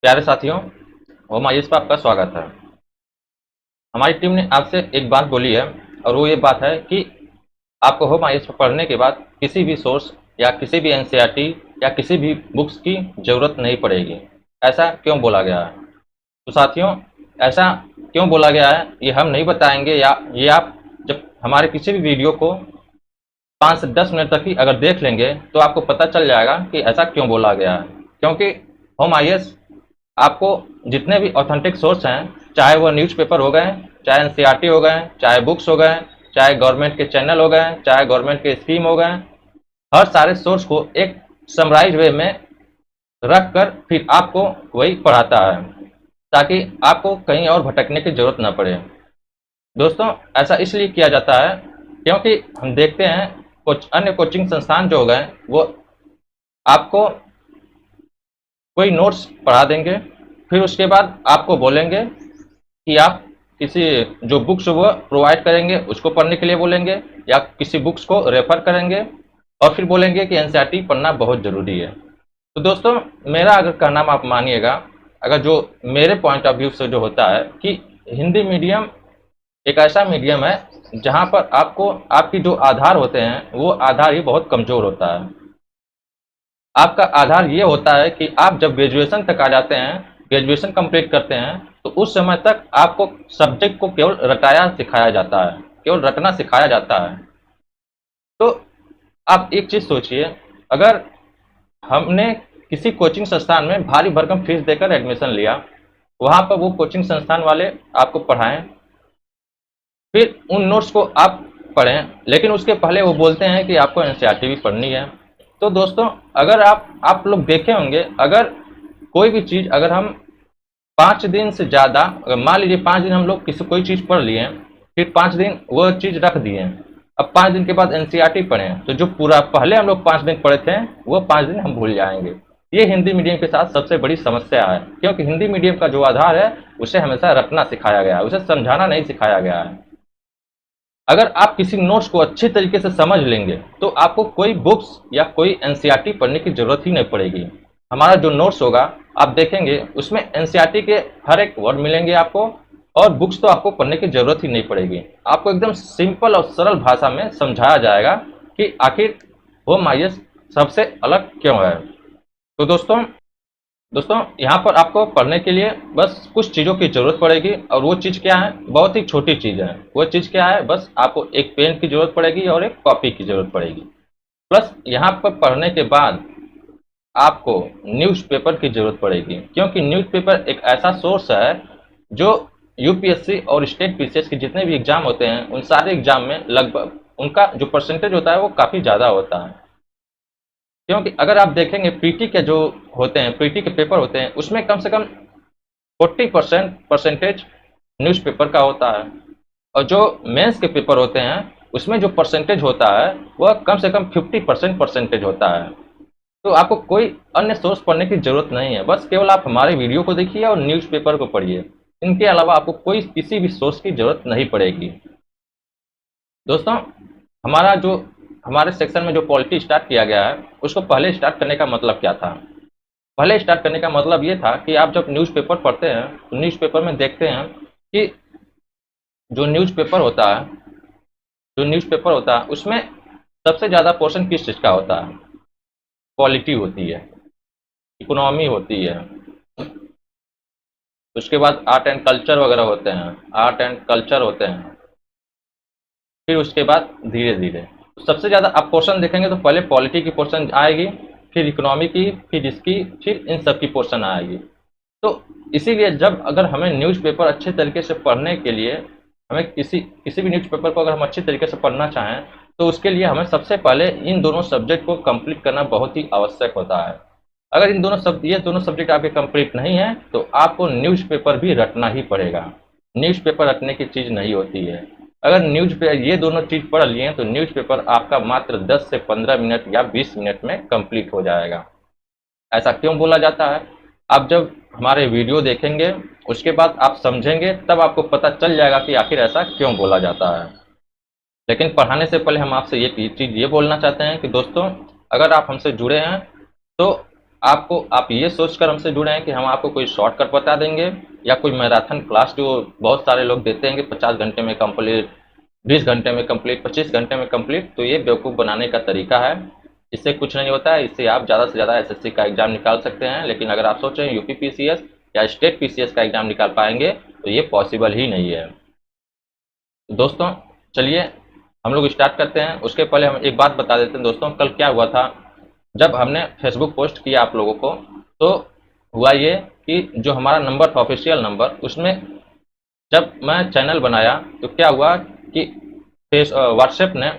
प्यारे साथियों, home IAS पर आपका स्वागत है। हमारी टीम ने आपसे एक बात बोली है और वो ये बात है कि आपको होम आईएएस पर पढ़ने के बाद किसी भी सोर्स या किसी भी एनसीईआरटी या किसी भी बुक्स की ज़रूरत नहीं पड़ेगी। ऐसा क्यों बोला गया है? तो साथियों, ऐसा क्यों बोला गया है ये हम नहीं बताएंगे, या ये आप जब हमारे किसी भी वीडियो को 5 से 10 मिनट तक ही अगर देख लेंगे तो आपको पता चल जाएगा कि ऐसा क्यों बोला गया है। क्योंकि होम आईएएस आपको जितने भी ऑथेंटिक सोर्स हैं, चाहे वो न्यूज़पेपर हो गए, चाहे एनसीईआरटी हो गए, चाहे बुक्स हो गए, चाहे गवर्नमेंट के चैनल हो गए, चाहे गवर्नमेंट के स्कीम हो गए, हर सारे सोर्स को एक समराइज वे में रख कर फिर आपको वही पढ़ाता है, ताकि आपको कहीं और भटकने की जरूरत न पड़े। दोस्तों, ऐसा इसलिए किया जाता है क्योंकि हम देखते हैं कुछ अन्य कोचिंग संस्थान जो हो गए वो आपको कोई नोट्स पढ़ा देंगे, फिर उसके बाद आपको बोलेंगे कि आप किसी जो बुक्स वो प्रोवाइड करेंगे उसको पढ़ने के लिए बोलेंगे, या किसी बुक्स को रेफर करेंगे और फिर बोलेंगे कि एनसीईआरटी पढ़ना बहुत ज़रूरी है। तो दोस्तों, मेरा अगर कहना आप मानिएगा, अगर जो मेरे पॉइंट ऑफ व्यू से जो होता है कि हिंदी मीडियम एक ऐसा मीडियम है जहाँ पर आपको आपकी जो आधार होते हैं वो आधार ही बहुत कमज़ोर होता है। आपका आधार ये होता है कि आप जब ग्रेजुएशन तक आ जाते हैं, ग्रेजुएशन कंप्लीट करते हैं, तो उस समय तक आपको सब्जेक्ट को केवल रटाया सिखाया जाता है, केवल रटना सिखाया जाता है। तो आप एक चीज़ सोचिए, अगर हमने किसी कोचिंग संस्थान में भारी भरकम फीस देकर एडमिशन लिया, वहाँ पर वो कोचिंग संस्थान वाले आपको पढ़ाएं, फिर उन नोट्स को आप पढ़ें, लेकिन उसके पहले वो बोलते हैं कि आपको एनसीईआरटी भी पढ़नी है। तो दोस्तों, अगर आप लोग देखे होंगे, अगर कोई भी चीज़ अगर हम 5 दिन से ज़्यादा, अगर मान लीजिए 5 दिन हम लोग किसी कोई चीज़ पढ़ लिए, फिर 5 दिन वो चीज़ रख दिए, अब 5 दिन के बाद एनसीईआरटी पढ़ें, तो जो पूरा पहले हम लोग 5 दिन पढ़े थे वो 5 दिन हम भूल जाएंगे। ये हिंदी मीडियम के साथ सबसे बड़ी समस्या है, क्योंकि हिंदी मीडियम का जो आधार है उसे हमेशा रटना सिखाया गया है, उसे समझाना नहीं सिखाया गया है। अगर आप किसी नोट्स को अच्छे तरीके से समझ लेंगे तो आपको कोई बुक्स या कोई एनसीईआरटी पढ़ने की जरूरत ही नहीं पड़ेगी। हमारा जो नोट्स होगा आप देखेंगे उसमें एनसीईआरटी के हर एक वर्ड मिलेंगे आपको, और बुक्स तो आपको पढ़ने की जरूरत ही नहीं पड़ेगी। आपको एकदम सिंपल और सरल भाषा में समझाया जाएगा कि आखिर होम आईएएस सबसे अलग क्यों है। तो दोस्तों, यहाँ पर आपको पढ़ने के लिए बस कुछ चीज़ों की ज़रूरत पड़ेगी, और वो चीज़ क्या है? बहुत ही छोटी चीज़ है। वो चीज़ क्या है? बस आपको एक पेन की ज़रूरत पड़ेगी और एक कॉपी की ज़रूरत पड़ेगी। प्लस यहाँ पर पढ़ने के बाद आपको न्यूज़पेपर की ज़रूरत पड़ेगी, क्योंकि न्यूज़पेपर एक ऐसा सोर्स है जो यूपीएससी और स्टेट पीसीएस के जितने भी एग्ज़ाम होते हैं उन सारे एग्ज़ाम में लगभग उनका जो परसेंटेज होता है वो काफ़ी ज़्यादा होता है। क्योंकि अगर आप देखेंगे पीटी के जो होते हैं, पीटी के पेपर होते हैं, उसमें कम से कम 40% परसेंटेज न्यूज़पेपर का होता है, और जो मेंस के पेपर होते हैं उसमें जो परसेंटेज होता है वह कम से कम 50% परसेंटेज होता है। तो आपको कोई अन्य सोर्स पढ़ने की जरूरत नहीं है, बस केवल आप हमारे वीडियो को देखिए और न्यूज़पेपर को पढ़िए। इनके अलावा आपको कोई किसी भी सोर्स की जरूरत नहीं पड़ेगी। दोस्तों, हमारा जो हमारे सेक्शन में जो पॉलिटी स्टार्ट किया गया है उसको पहले स्टार्ट करने का मतलब क्या था? पहले स्टार्ट करने का मतलब ये था कि आप जब न्यूज़पेपर पढ़ते हैं तो न्यूज़पेपर में देखते हैं कि जो न्यूज़पेपर होता है जो न्यूज़पेपर होता है उसमें सबसे ज़्यादा पोर्शन किस चीज़ का होता है? पॉलिटी होती है, इकोनॉमी होती है, उसके बाद आर्ट एंड कल्चर वगैरह होते हैं, आर्ट एंड कल्चर होते हैं, फिर उसके बाद धीरे धीरे सबसे ज़्यादा आप पोर्शन देखेंगे तो पहले पॉलिटी की पोर्शन आएगी, फिर इकोनॉमी की, फिर इसकी, फिर इन सब की पोर्शन आएगी। तो इसीलिए जब अगर हमें न्यूज़पेपर अच्छे तरीके से पढ़ने के लिए, हमें किसी भी न्यूज़पेपर को अगर हम अच्छे तरीके से पढ़ना चाहें तो उसके लिए हमें सबसे पहले इन दोनों सब्जेक्ट को कंप्लीट करना बहुत ही आवश्यक होता है। अगर ये दोनों सब्जेक्ट आपके कंप्लीट नहीं है तो आपको न्यूज़पेपर भी रटना ही पड़ेगा। न्यूज़पेपर रटने की चीज़ नहीं होती है। अगर ये दोनों चीज़ पढ़ लिए तो न्यूज़पेपर आपका मात्र 10 से 15 मिनट या 20 मिनट में कंप्लीट हो जाएगा। ऐसा क्यों बोला जाता है? आप जब हमारे वीडियो देखेंगे उसके बाद आप समझेंगे, तब आपको पता चल जाएगा कि आखिर ऐसा क्यों बोला जाता है। लेकिन पढ़ाने से पहले हम आपसे ये चीज़ ये बोलना चाहते हैं कि दोस्तों, अगर आप हमसे जुड़े हैं तो आप ये सोचकर हमसे जुड़े हैं कि हम आपको कोई शॉर्टकट बता देंगे या कोई मैराथन क्लास जो बहुत सारे लोग देते हैं कि 50 घंटे में कंप्लीट, 20 घंटे में कंप्लीट, 25 घंटे में कंप्लीट, तो ये बेवकूफ़ बनाने का तरीका है। इससे कुछ नहीं होता है। इससे आप ज़्यादा से ज़्यादा एसएससी का एग्जाम निकाल सकते हैं, लेकिन अगर आप सोच रहे हैं यूपी पीसीएस या स्टेट पीसीएस का एग्जाम निकाल पाएंगे तो ये पॉसिबल ही नहीं है। तो दोस्तों चलिए हम लोग स्टार्ट करते हैं। उसके पहले हम एक बात बता देते हैं दोस्तों, कल क्या हुआ था। जब हमने फेसबुक पोस्ट किया आप लोगों को, तो हुआ ये कि जो हमारा नंबर था ऑफिशियल नंबर, उसमें जब मैं चैनल बनाया तो क्या हुआ कि व्हाट्सएप ने,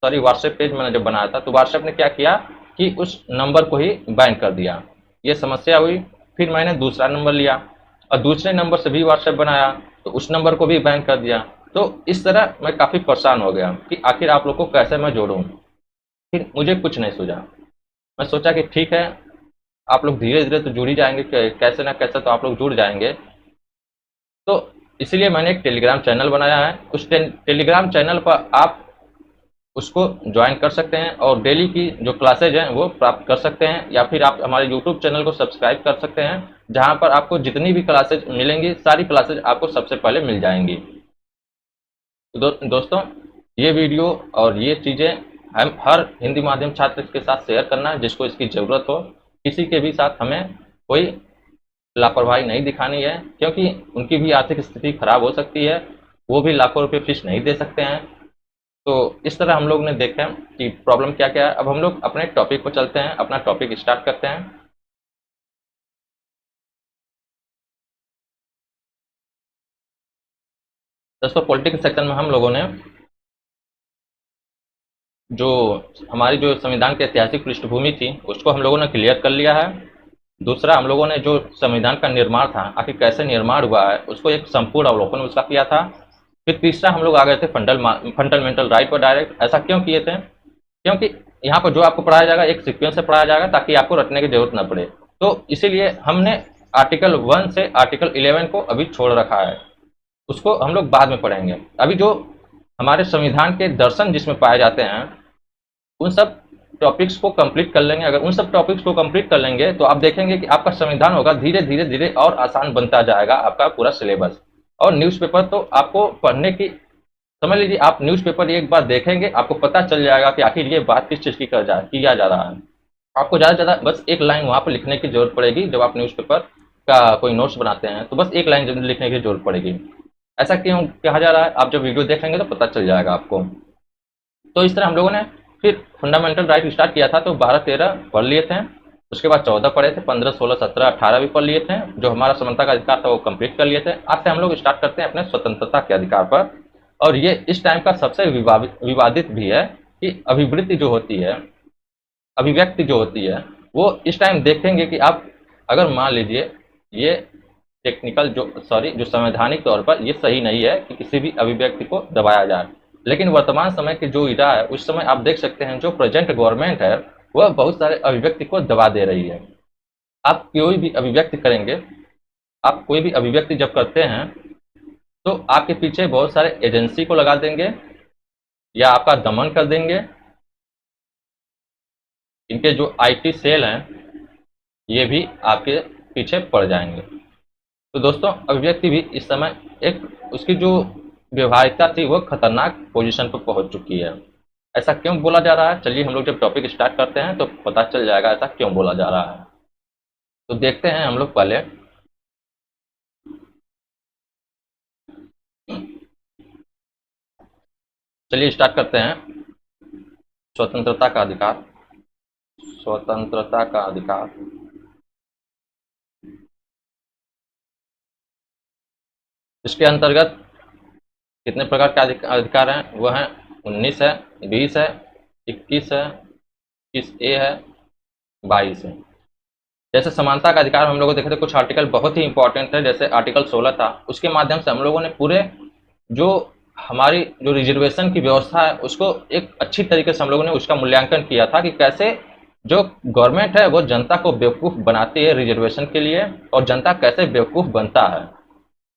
सॉरी व्हाट्सएप पेज मैंने जब बनाया था तो व्हाट्सएप ने क्या किया कि उस नंबर को ही बैन कर दिया। ये समस्या हुई। फिर मैंने दूसरा नंबर लिया और दूसरे नंबर से भी व्हाट्सएप बनाया तो उस नंबर को भी बैन कर दिया। तो इस तरह मैं काफ़ी परेशान हो गया कि आखिर आप लोग को कैसे मैं जोड़ूं। फिर मुझे कुछ नहीं सूझा। मैं सोचा कि ठीक है, आप लोग धीरे धीरे तो जुड़ ही जाएंगे, कैसे ना कैसे तो आप लोग जुड़ जाएंगे। तो इसीलिए मैंने एक टेलीग्राम चैनल बनाया है। उस टेलीग्राम चैनल पर आप उसको ज्वाइन कर सकते हैं और डेली की जो क्लासेज हैं वो प्राप्त कर सकते हैं, या फिर आप हमारे यूट्यूब चैनल को सब्सक्राइब कर सकते हैं, जहां पर आपको जितनी भी क्लासेज मिलेंगी सारी क्लासेज आपको सबसे पहले मिल जाएंगी। तो दोस्तों ये वीडियो और ये चीज़ें हम हर हिंदी माध्यम छात्र के साथ शेयर करना है जिसको इसकी ज़रूरत हो। किसी के भी साथ हमें कोई लापरवाही नहीं दिखानी है, क्योंकि उनकी भी आर्थिक स्थिति खराब हो सकती है, वो भी लाखों रुपए फीस नहीं दे सकते हैं। तो इस तरह हम लोग ने देखा कि प्रॉब्लम क्या क्या है। अब हम लोग अपने टॉपिक पर चलते हैं, अपना टॉपिक स्टार्ट करते हैं। दोस्तों पॉलिटिक्स सेक्शन में हम लोगों ने जो हमारी जो संविधान की ऐतिहासिक पृष्ठभूमि थी उसको हम लोगों ने क्लियर कर लिया है। दूसरा, हम लोगों ने जो संविधान का निर्माण था, आखिर कैसे निर्माण हुआ है, उसको एक संपूर्ण अवलोकन उसका किया था। फिर तीसरा, हम लोग आ गए थे फंडामेंटल राइट पर डायरेक्ट। ऐसा क्यों किए थे? क्योंकि यहाँ पर जो आपको पढ़ाया जाएगा एक सीक्वेंस से पढ़ाया जाएगा ताकि आपको रटने की जरूरत न पड़े। तो इसीलिए हमने आर्टिकल 1 से आर्टिकल 11 को अभी छोड़ रखा है, उसको हम लोग बाद में पढ़ेंगे। अभी जो हमारे संविधान के दर्शन जिसमें पाए जाते हैं उन सब टॉपिक्स को कंप्लीट कर लेंगे। अगर उन सब टॉपिक्स को कंप्लीट कर लेंगे तो आप देखेंगे कि आपका संविधान होगा धीरे धीरे धीरे और आसान बनता जाएगा आपका पूरा सिलेबस। और न्यूज़पेपर तो आपको पढ़ने की, समझ लीजिए आप न्यूज़पेपर एक बार देखेंगे आपको पता चल जाएगा कि आखिर ये बात किस चीज़ की किया जा रहा है। आपको ज़्यादा से ज़्यादा बस एक लाइन वहाँ पर लिखने की जरूरत पड़ेगी। जब आप न्यूज़पेपर का कोई नोट्स बनाते हैं तो बस एक लाइन लिखने की जरूरत पड़ेगी। ऐसा क्यों कहा जा रहा है, आप जब वीडियो देखेंगे तो पता चल जाएगा आपको। तो इस तरह हम लोगों ने फिर फंडामेंटल राइट स्टार्ट किया था तो 12-13 पढ़ लिए थे। उसके बाद 14 पढ़े थे, 15, 16, 17, 18 भी पढ़ लिए थे। जो हमारा समानता का अधिकार था वो कंप्लीट कर लिए थे। आज से हम लोग स्टार्ट करते हैं अपने स्वतंत्रता के अधिकार पर। और ये इस टाइम का सबसे विवादित भी है कि अभिवृत्ति जो होती है, अभिव्यक्ति जो होती है, वो इस टाइम देखेंगे कि आप अगर मान लीजिए ये टेक्निकल जो संवैधानिक तौर पर ये सही नहीं है कि किसी भी अभिव्यक्ति को दबाया जाए, लेकिन वर्तमान समय की जो इरा है उस समय आप देख सकते हैं जो प्रेजेंट गवर्नमेंट है वह बहुत सारे अभिव्यक्ति को दबा दे रही है। आप कोई भी अभिव्यक्ति करेंगे, आप कोई भी अभिव्यक्ति जब करते हैं तो आपके पीछे बहुत सारे एजेंसी को लगा देंगे या आपका दमन कर देंगे। इनके जो आईटी सेल हैं ये भी आपके पीछे पड़ जाएंगे। तो दोस्तों अभिव्यक्ति भी इस समय एक उसकी जो व्यवहारिकता थी वो खतरनाक पोजीशन पर पहुंच चुकी है। ऐसा क्यों बोला जा रहा है, चलिए हम लोग जब टॉपिक स्टार्ट करते हैं तो पता चल जाएगा ऐसा क्यों बोला जा रहा है। तो देखते हैं हम लोग पहले चलिए स्टार्ट करते हैं। स्वतंत्रता का अधिकार, स्वतंत्रता का अधिकार। इसके अंतर्गत कितने प्रकार के अधिकार हैं? वह हैं 19 है, 20 है, 21 है, 21A है, 22 है। जैसे समानता का अधिकार हम लोगों को देखे थे, कुछ आर्टिकल बहुत ही इंपॉर्टेंट है। जैसे आर्टिकल 16 था, उसके माध्यम से हम लोगों ने पूरे जो हमारी जो रिजर्वेशन की व्यवस्था है उसको एक अच्छी तरीके से हम लोगों ने उसका मूल्यांकन किया था कि कैसे जो गवर्नमेंट है वो जनता को बेवकूफ़ बनाती है रिजर्वेशन के लिए और जनता कैसे बेवकूफ़ बनता है।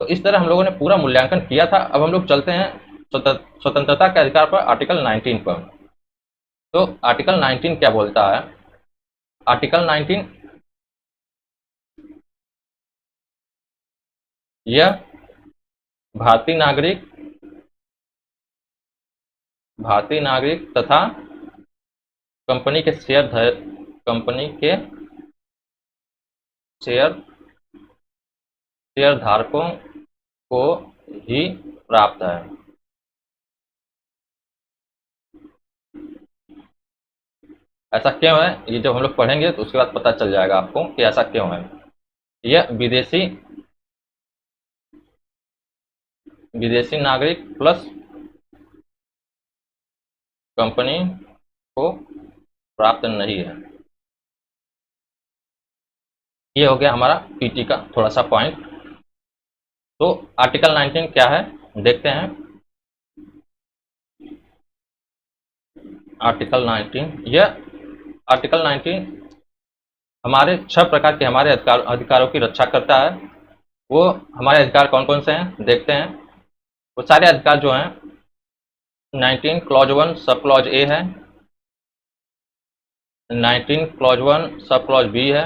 तो इस तरह हम लोगों ने पूरा मूल्यांकन किया था। अब हम लोग चलते हैं स्वतंत्रता के अधिकार पर, आर्टिकल 19 पर। तो आर्टिकल 19 क्या बोलता है? आर्टिकल 19 यह भारतीय नागरिक तथा कंपनी के शेयरधारकों को ही प्राप्त है। ऐसा क्यों है, ये जब हम लोग पढ़ेंगे तो उसके बाद पता चल जाएगा आपको कि ऐसा क्यों है। यह विदेशी नागरिक प्लस कंपनी को प्राप्त नहीं है। ये हो गया हमारा पीटी का थोड़ा सा पॉइंट। तो आर्टिकल 19 क्या है देखते हैं। आर्टिकल 19 हमारे 6 प्रकार के हमारे अधिकारों की रक्षा करता है। वो हमारे अधिकार कौन कौन से हैं देखते हैं। वो सारे अधिकार जो हैं 19 क्लॉज 1 सब क्लॉज ए है, 19 क्लॉज 1 सब क्लॉज बी है,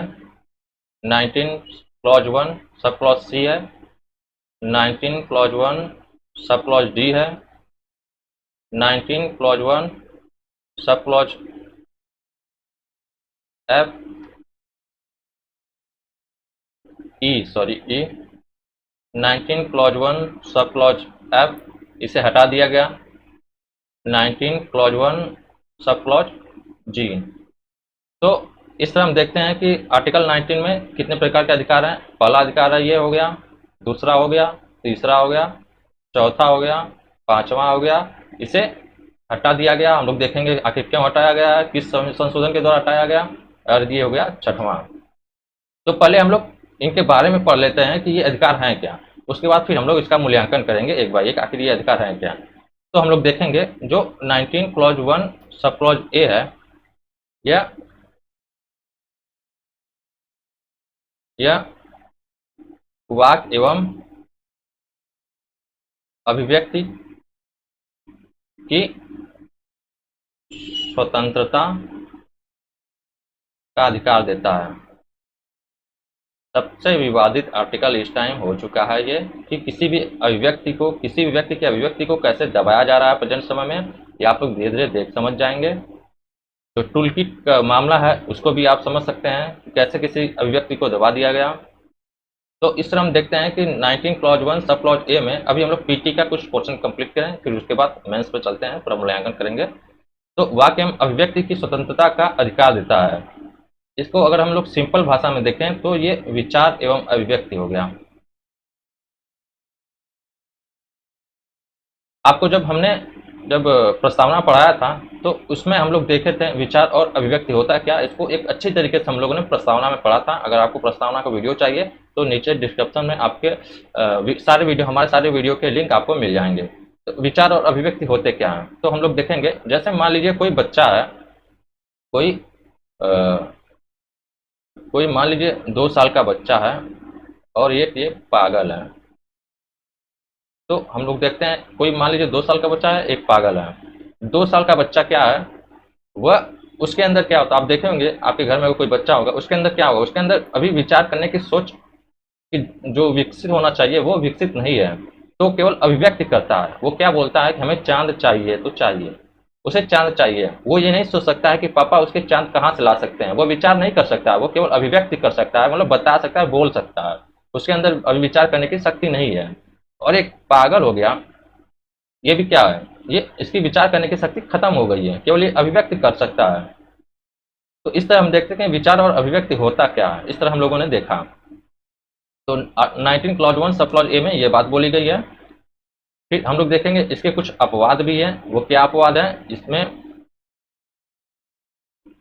19 क्लॉज 1 सब क्लॉज सी है, 19 क्लॉज 1 सब क्लॉज डी है, 19 clause 1 sub clause F E 19 clause 1 sub clause F, इसे हटा दिया गया। 19 क्लॉज 1 सब क्लॉज जी। तो इस तरह हम देखते हैं कि आर्टिकल 19 में कितने प्रकार के अधिकार हैं। पहला अधिकार है ये हो गया, दूसरा हो गया, तीसरा हो गया, चौथा हो गया, पांचवा हो गया। इसे हटा दिया गया। हम लोग देखेंगे आखिर क्यों हटाया गया है, किस संशोधन के द्वारा हटाया गया, और ये हो गया छठवां। तो पहले हम लोग इनके बारे में पढ़ लेते हैं कि ये अधिकार हैं क्या, उसके बाद फिर हम लोग इसका मूल्यांकन करेंगे एक बार एक, आखिर ये अधिकार हैं क्या। तो हम लोग देखेंगे जो 19 क्लॉज 1 सब क्लॉज ए है, यह वाक एवं अभिव्यक्ति की स्वतंत्रता का अधिकार देता है। सबसे विवादित आर्टिकल इस टाइम हो चुका है ये कि किसी भी व्यक्ति की अभिव्यक्ति को कैसे दबाया जा रहा है प्रेजेंट समय में, ये आप लोग धीरे धीरे देख समझ जाएंगे। तो टूल किट का मामला है उसको भी आप समझ सकते हैं कि कैसे किसी अभिव्यक्ति को दबा दिया गया। तो इस तरह हम देखते हैं कि 19 क्लॉज 1 सब क्लॉज ए में अभी हम लोग पीटी का कुछ पोर्शन कंप्लीट करें, फिर उसके बाद मेंस पे चलते हैं, पूरा मूल्यांकन करेंगे। तो वाक्य एवं अभिव्यक्ति की स्वतंत्रता का अधिकार देता है। इसको अगर हम लोग सिंपल भाषा में देखें तो ये विचार एवं अभिव्यक्ति हो गया। आपको जब प्रस्तावना पढ़ाया था तो उसमें हम लोग देखे थे विचार और अभिव्यक्ति होता है क्या, इसको एक अच्छी तरीके से हम लोगों ने प्रस्तावना में पढ़ा था। अगर आपको प्रस्तावना का वीडियो चाहिए तो नीचे डिस्क्रिप्शन में आपके हमारे सारे वीडियो के लिंक आपको मिल जाएंगे। तो विचार और अभिव्यक्ति होते क्या हैं तो हम लोग देखेंगे। जैसे मान लीजिए कोई बच्चा है, कोई मान लीजिए 2 साल का बच्चा है और ये पागल है। तो हम लोग देखते हैं कोई मान लीजिए 2 साल का बच्चा है, एक पागल है। 2 साल का बच्चा क्या है, वह उसके अंदर क्या होता है, आप देखे होंगे आपके घर में कोई बच्चा होगा, उसके अंदर क्या होगा, उसके अंदर अभी विचार करने की सोच कि जो विकसित होना चाहिए वो विकसित नहीं है। तो केवल अभिव्यक्ति करता है। वो क्या बोलता है कि हमें चांद चाहिए तो चाहिए, उसे चांद चाहिए। वो ये नहीं सोच सकता है कि पापा उसके चांद कहाँ से ला सकते हैं, वो विचार नहीं कर सकता है। वो केवल अभिव्यक्ति कर सकता है, मतलब बता सकता है, बोल सकता है। उसके अंदर अभी विचार करने की शक्ति नहीं है। और एक पागल हो गया, ये भी क्या है, ये इसकी विचार करने की शक्ति खत्म हो गई है, केवल ये अभिव्यक्ति कर सकता है। तो इस तरह हम देखते हैं विचार और अभिव्यक्ति होता क्या है, इस तरह हम लोगों ने देखा। तो 19 क्लॉज 1 सब क्लॉज ए में ये बात बोली गई है। फिर हम लोग देखेंगे इसके कुछ अपवाद भी हैं। वो क्या अपवाद है,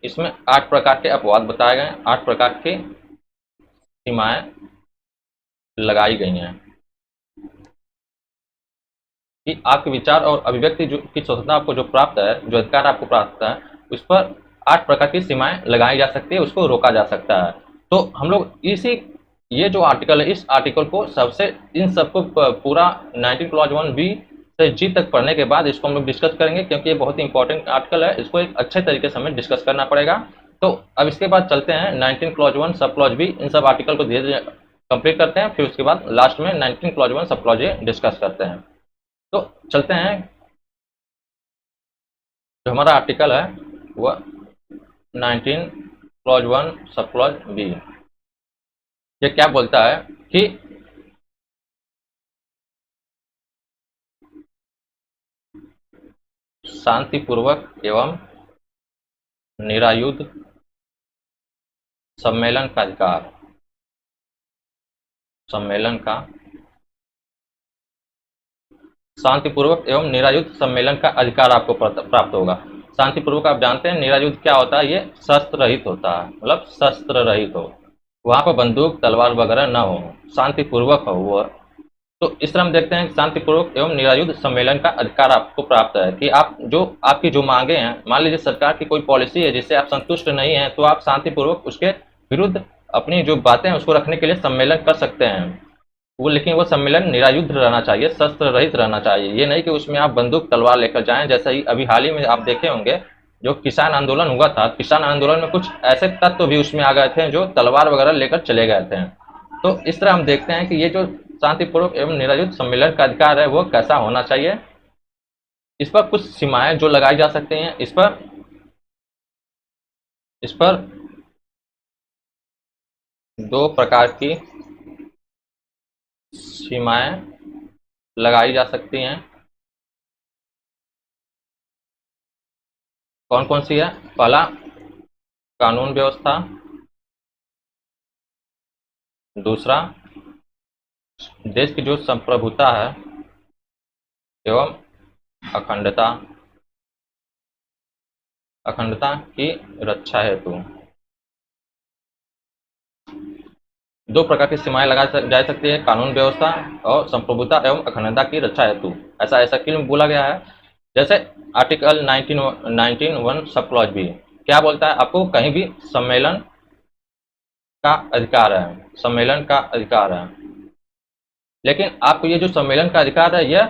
इसमें 8 प्रकार के अपवाद बताए गए, 8 प्रकार की सीमाएं लगाई गई हैं कि आपके विचार और अभिव्यक्ति की स्वतंत्रता आपको जो प्राप्त है, जो अधिकार आपको प्राप्त है, उस पर 8 प्रकार की सीमाएं लगाई जा सकती है, उसको रोका जा सकता है। तो हम लोग ये जो आर्टिकल है, इस आर्टिकल को इन सबको पूरा 19 क्लॉज 1 बी से जी तक पढ़ने के बाद इसको हम लोग डिस्कस करेंगे, क्योंकि ये बहुत ही इंपॉर्टेंट आर्टिकल है। इसको एक अच्छे तरीके से हमें डिस्कस करना पड़ेगा। तो अब इसके बाद चलते हैं 19 क्लॉज 1 सब क्लॉज बी, इन सब आर्टिकल को धीरे धीरे कंप्लीट करते हैं, फिर उसके बाद लास्ट में 19 clause 1 sub clause A discuss करते हैं। तो चलते हैं, जो हमारा आर्टिकल है वह 19 क्लॉज 1 सब क्लॉज बी, ये क्या बोलता है कि शांतिपूर्वक एवं निरायुध सम्मेलन का अधिकार, सम्मेलन का शांतिपूर्वक एवं निरायुध सम्मेलन का अधिकार आपको प्राप्त होगा। शांतिपूर्वक आप जानते हैं, निरायुध क्या होता है, ये शस्त्र रहित होता है, मतलब शस्त्र रहित हो, वहां पर बंदूक तलवार वगैरह न हो, शांतिपूर्वक हो वो। तो इस तरह हम देखते हैं कि शांतिपूर्वक एवं निरायुध सम्मेलन का अधिकार आपको प्राप्त है कि आप जो आपकी जो मांगे हैं, मान लीजिए सरकार की कोई पॉलिसी है जिससे आप संतुष्ट नहीं हैं, तो आप शांतिपूर्वक उसके विरुद्ध अपनी जो बातें हैं उसको रखने के लिए सम्मेलन कर सकते हैं वो, लेकिन वो सम्मेलन निरायुध रहना चाहिए, शस्त्र रहित रहना चाहिए। ये नहीं कि उसमें आप बंदूक तलवार लेकर जाएं, जैसा ही अभी हाल ही में आप देखे होंगे जो किसान आंदोलन हुआ था, किसान आंदोलन में कुछ ऐसे तत्व भी उसमें आ गए थे जो तलवार वगैरह लेकर चले गए थे। तो इस तरह हम देखते हैं कि ये जो शांतिपूर्वक एवं निरायुध सम्मेलन का अधिकार है वो कैसा होना चाहिए। इस पर कुछ सीमाएं जो लगाई जा सकती हैं, इस पर दो प्रकार की सीमाएं लगाई जा सकती हैं। कौन कौन सी है? पहला, कानून व्यवस्था, दूसरा देश की जो संप्रभुता है एवं अखंडता, अखंडता की रक्षा हेतु। दो प्रकार की सीमाएं लगा जा सकती है, कानून व्यवस्था और संप्रभुता एवं अखंडता की रक्षा हेतु। ऐसा क्यों बोला गया है? जैसे आर्टिकल 19(1) सब क्लॉज बी क्या बोलता है? आपको कहीं भी सम्मेलन का अधिकार है, सम्मेलन का अधिकार है, लेकिन आपको ये जो सम्मेलन का अधिकार है यह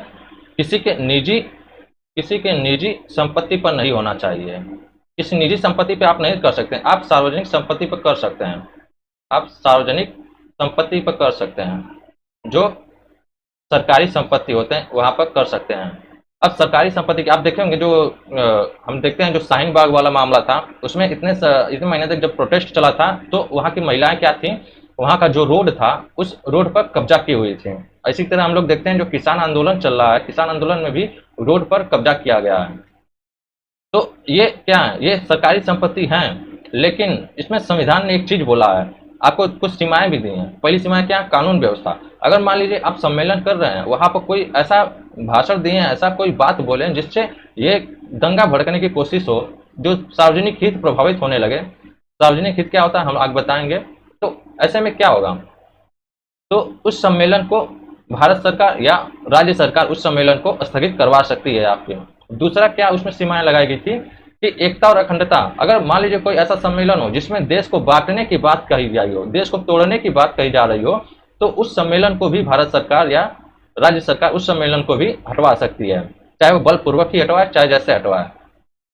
किसी के निजी संपत्ति पर नहीं होना चाहिए। किसी निजी संपत्ति पे आप नहीं कर सकते हैं, आप सार्वजनिक संपत्ति पर कर सकते हैं, आप सार्वजनिक संपत्ति पर कर सकते हैं, जो सरकारी संपत्ति होते हैं वहां पर कर सकते हैं। अब सरकारी संपत्ति आप देखे होंगे जो हम देखते हैं जो शाहीन बाग वाला मामला था, उसमें इतने महीने तक जब प्रोटेस्ट चला था तो वहां की महिलाएं क्या थी, वहां का जो रोड था उस रोड पर कब्जा की हुई थी। इसी तरह हम लोग देखते हैं जो किसान आंदोलन चल रहा है, किसान आंदोलन में भी रोड पर कब्जा किया गया है। तो ये क्या है? ये सरकारी संपत्ति है, लेकिन इसमें संविधान ने एक चीज बोला है, आपको कुछ सीमाएं भी दी हैं। पहली सीमाएं क्या? कानून व्यवस्था। अगर मान लीजिए आप सम्मेलन कर रहे हैं, वहां पर कोई ऐसा भाषण दिए, ऐसा कोई बात बोले जिससे ये दंगा भड़कने की कोशिश हो, जो सार्वजनिक हित प्रभावित होने लगे। सार्वजनिक हित क्या होता है हम आगे बताएंगे। तो ऐसे में क्या होगा? तो उस सम्मेलन को भारत सरकार या राज्य सरकार उस सम्मेलन को स्थगित करवा सकती है आपके। दूसरा क्या उसमें सीमाएं लगाई गई थी कि एकता और अखंडता। अगर मान लीजिए कोई ऐसा सम्मेलन हो जिसमें देश को बांटने की बात कही जाई हो, देश को तोड़ने की बात कही जा रही हो, तो उस सम्मेलन को भी भारत सरकार या राज्य सरकार उस सम्मेलन को भी हटवा सकती है, चाहे वो बलपूर्वक ही हटवाए, चाहे जैसे हटवाए।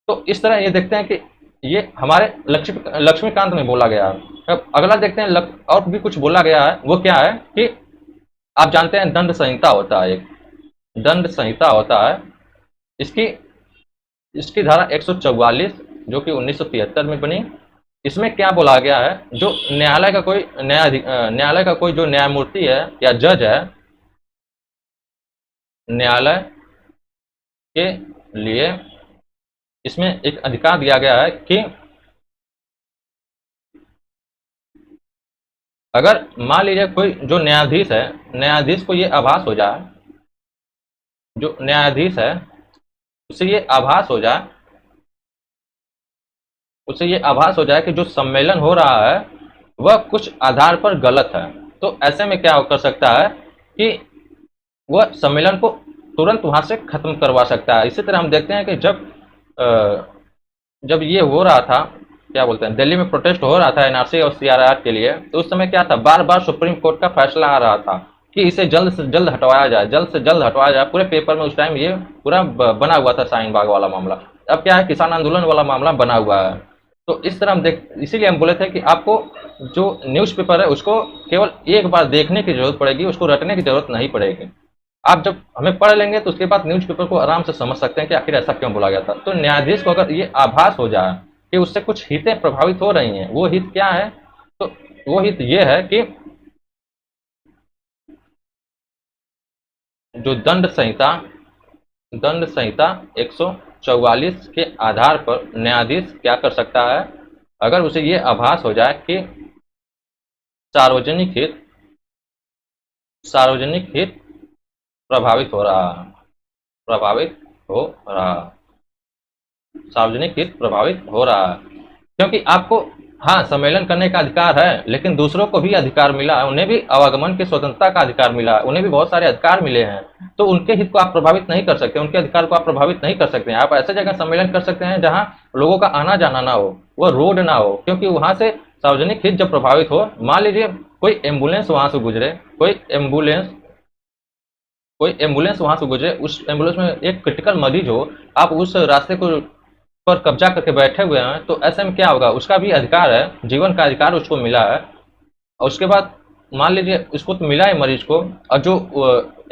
तो इस तरह ये देखते हैं कि ये हमारे लक्ष्मीकांत में बोला गया है। अब अगला देखते हैं, और भी कुछ बोला गया है। वो क्या है कि आप जानते हैं दंड संहिता होता है, एक दंड संहिता होता है। इसकी धारा 144 जो कि 1973 में बनी। इसमें क्या बोला गया है? जो न्यायालय का कोई जो न्यायमूर्ति है या जज है, न्यायालय के लिए इसमें एक अधिकार दिया गया है कि अगर मान लीजिए कोई जो न्यायाधीश है, न्यायाधीश को ये आभास हो जाए, जो न्यायाधीश है उसे ये आभास हो जाए कि जो सम्मेलन हो रहा है वह कुछ आधार पर गलत है, तो ऐसे में क्या कर सकता है कि वह सम्मेलन को तुरंत वहां से खत्म करवा सकता है। इसी तरह हम देखते हैं कि जब ये हो रहा था, क्या बोलते हैं, दिल्ली में प्रोटेस्ट हो रहा था एनआरसी और सीआरआर के लिए, तो उस समय क्या था, बार बार सुप्रीम कोर्ट का फैसला आ रहा था कि इसे जल्द से जल्द हटवाया जाए, जल्द से जल्द हटवाया जाए। पूरे पेपर में उस टाइम ये पूरा बना हुआ था शाहीन बाग वाला मामला। अब क्या है, किसान आंदोलन वाला मामला बना हुआ है। तो इस तरह हम देख, इसीलिए हम बोले थे कि आपको जो न्यूज़पेपर है उसको केवल एक बार देखने की जरूरत पड़ेगी, उसको रटने की जरूरत नहीं पड़ेगी। आप जब हमें पढ़ लेंगे तो उसके बाद न्यूज़पेपर को आराम से समझ सकते हैं कि आखिर ऐसा क्यों बोला गया था। तो न्यायाधीश को अगर ये आभास हो जाए कि उससे कुछ हितें प्रभावित हो रही हैं, वो हित क्या है, तो वो हित ये है कि जो दंड संहिता 144 के आधार पर न्यायाधीश क्या कर सकता है, अगर उसे ये आभास हो जाए कि सार्वजनिक हित सार्वजनिक हित प्रभावित हो रहा प्रभावित हो रहा सार्वजनिक हित प्रभावित हो रहा है, क्योंकि आपको हाँ सम्मेलन करने का अधिकार है, लेकिन दूसरों को भी अधिकार मिला है, उन्हें भी आवागमन की स्वतंत्रता का अधिकार मिला है, उन्हें भी बहुत सारे अधिकार मिले हैं। तो उनके हित को आप प्रभावित नहीं कर सकते, उनके अधिकार को आप प्रभावित नहीं कर सकते हैं। आप ऐसे जगह सम्मेलन कर सकते हैं जहाँ लोगों का आना जाना ना हो, वह रोड ना हो, क्योंकि वहां से सार्वजनिक हित जब प्रभावित हो, मान लीजिए कोई एम्बुलेंस वहां से गुजरे, कोई एम्बुलेंस वहां से गुजरे, उस एम्बुलेंस में एक क्रिटिकल मरीज हो, आप उस रास्ते को पर कब्जा करके बैठे हुए हैं, तो ऐसे में क्या होगा, उसका भी अधिकार है, जीवन का अधिकार उसको मिला है। और उसके बाद मान लीजिए उसको तो मिला है मरीज को, और जो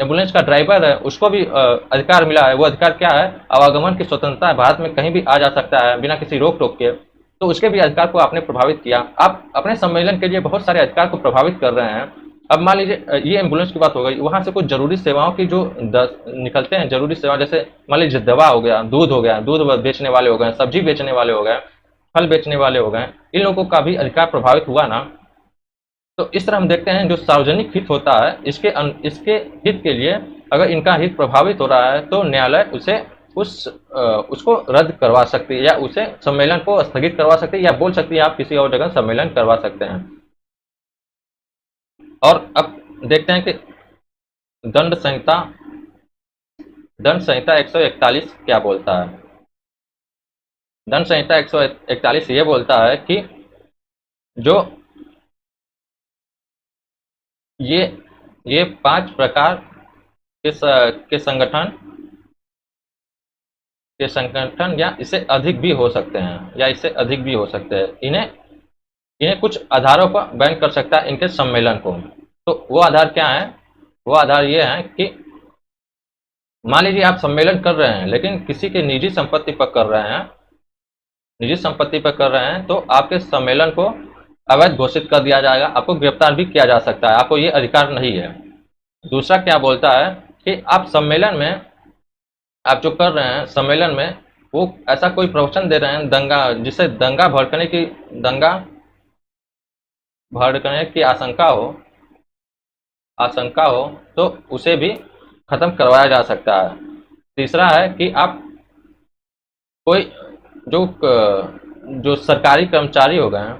एम्बुलेंस का ड्राइवर है उसको भी अधिकार मिला है। वो अधिकार क्या है, आवागमन की स्वतंत्रता है, भारत में कहीं भी आ जा सकता है बिना किसी रोक टोक के। तो उसके भी अधिकार को आपने प्रभावित किया, आप अपने सम्मेलन के लिए बहुत सारे अधिकार को प्रभावित कर रहे हैं। अब मान लीजिए ये एम्बुलेंस की बात हो गई, वहां से कुछ जरूरी सेवाओं की जो निकलते हैं, जरूरी सेवा, जैसे मान लीजिए दवा हो गया, दूध बेचने वाले हो गए, सब्जी बेचने वाले हो गए, फल बेचने वाले हो गए, इन लोगों का भी अधिकार प्रभावित हुआ ना। तो इस तरह हम देखते हैं जो सार्वजनिक हित होता है, इसके हित के लिए अगर इनका हित प्रभावित हो रहा है तो न्यायालय उसे उसको रद्द करवा सकती है, या उसे सम्मेलन को स्थगित करवा सकती है, या बोल सकती है आप किसी और जगह सम्मेलन करवा सकते हैं। और अब देखते हैं कि दंड संहिता 141 क्या बोलता है। दंड संहिता 141 ये बोलता है कि जो ये 5 प्रकार के संगठन या इससे अधिक भी हो सकते हैं, इन्हें कुछ आधारों पर बैन कर सकता है इनके सम्मेलन को। तो वो आधार क्या है, वो आधार ये है कि मान लीजिए आप सम्मेलन कर रहे हैं लेकिन किसी के निजी संपत्ति पर कर रहे हैं, तो आपके सम्मेलन को अवैध घोषित कर दिया जाएगा, आपको गिरफ्तार भी किया जा सकता है, आपको ये अधिकार नहीं है। दूसरा क्या बोलता है कि आप सम्मेलन में, आप जो कर रहे हैं सम्मेलन में, वो ऐसा कोई प्रवचन दे रहे हैं जिससे दंगा भड़कने की आशंका हो, तो उसे भी खत्म करवाया जा सकता है। तीसरा है कि आप कोई जो सरकारी कर्मचारी हो गए,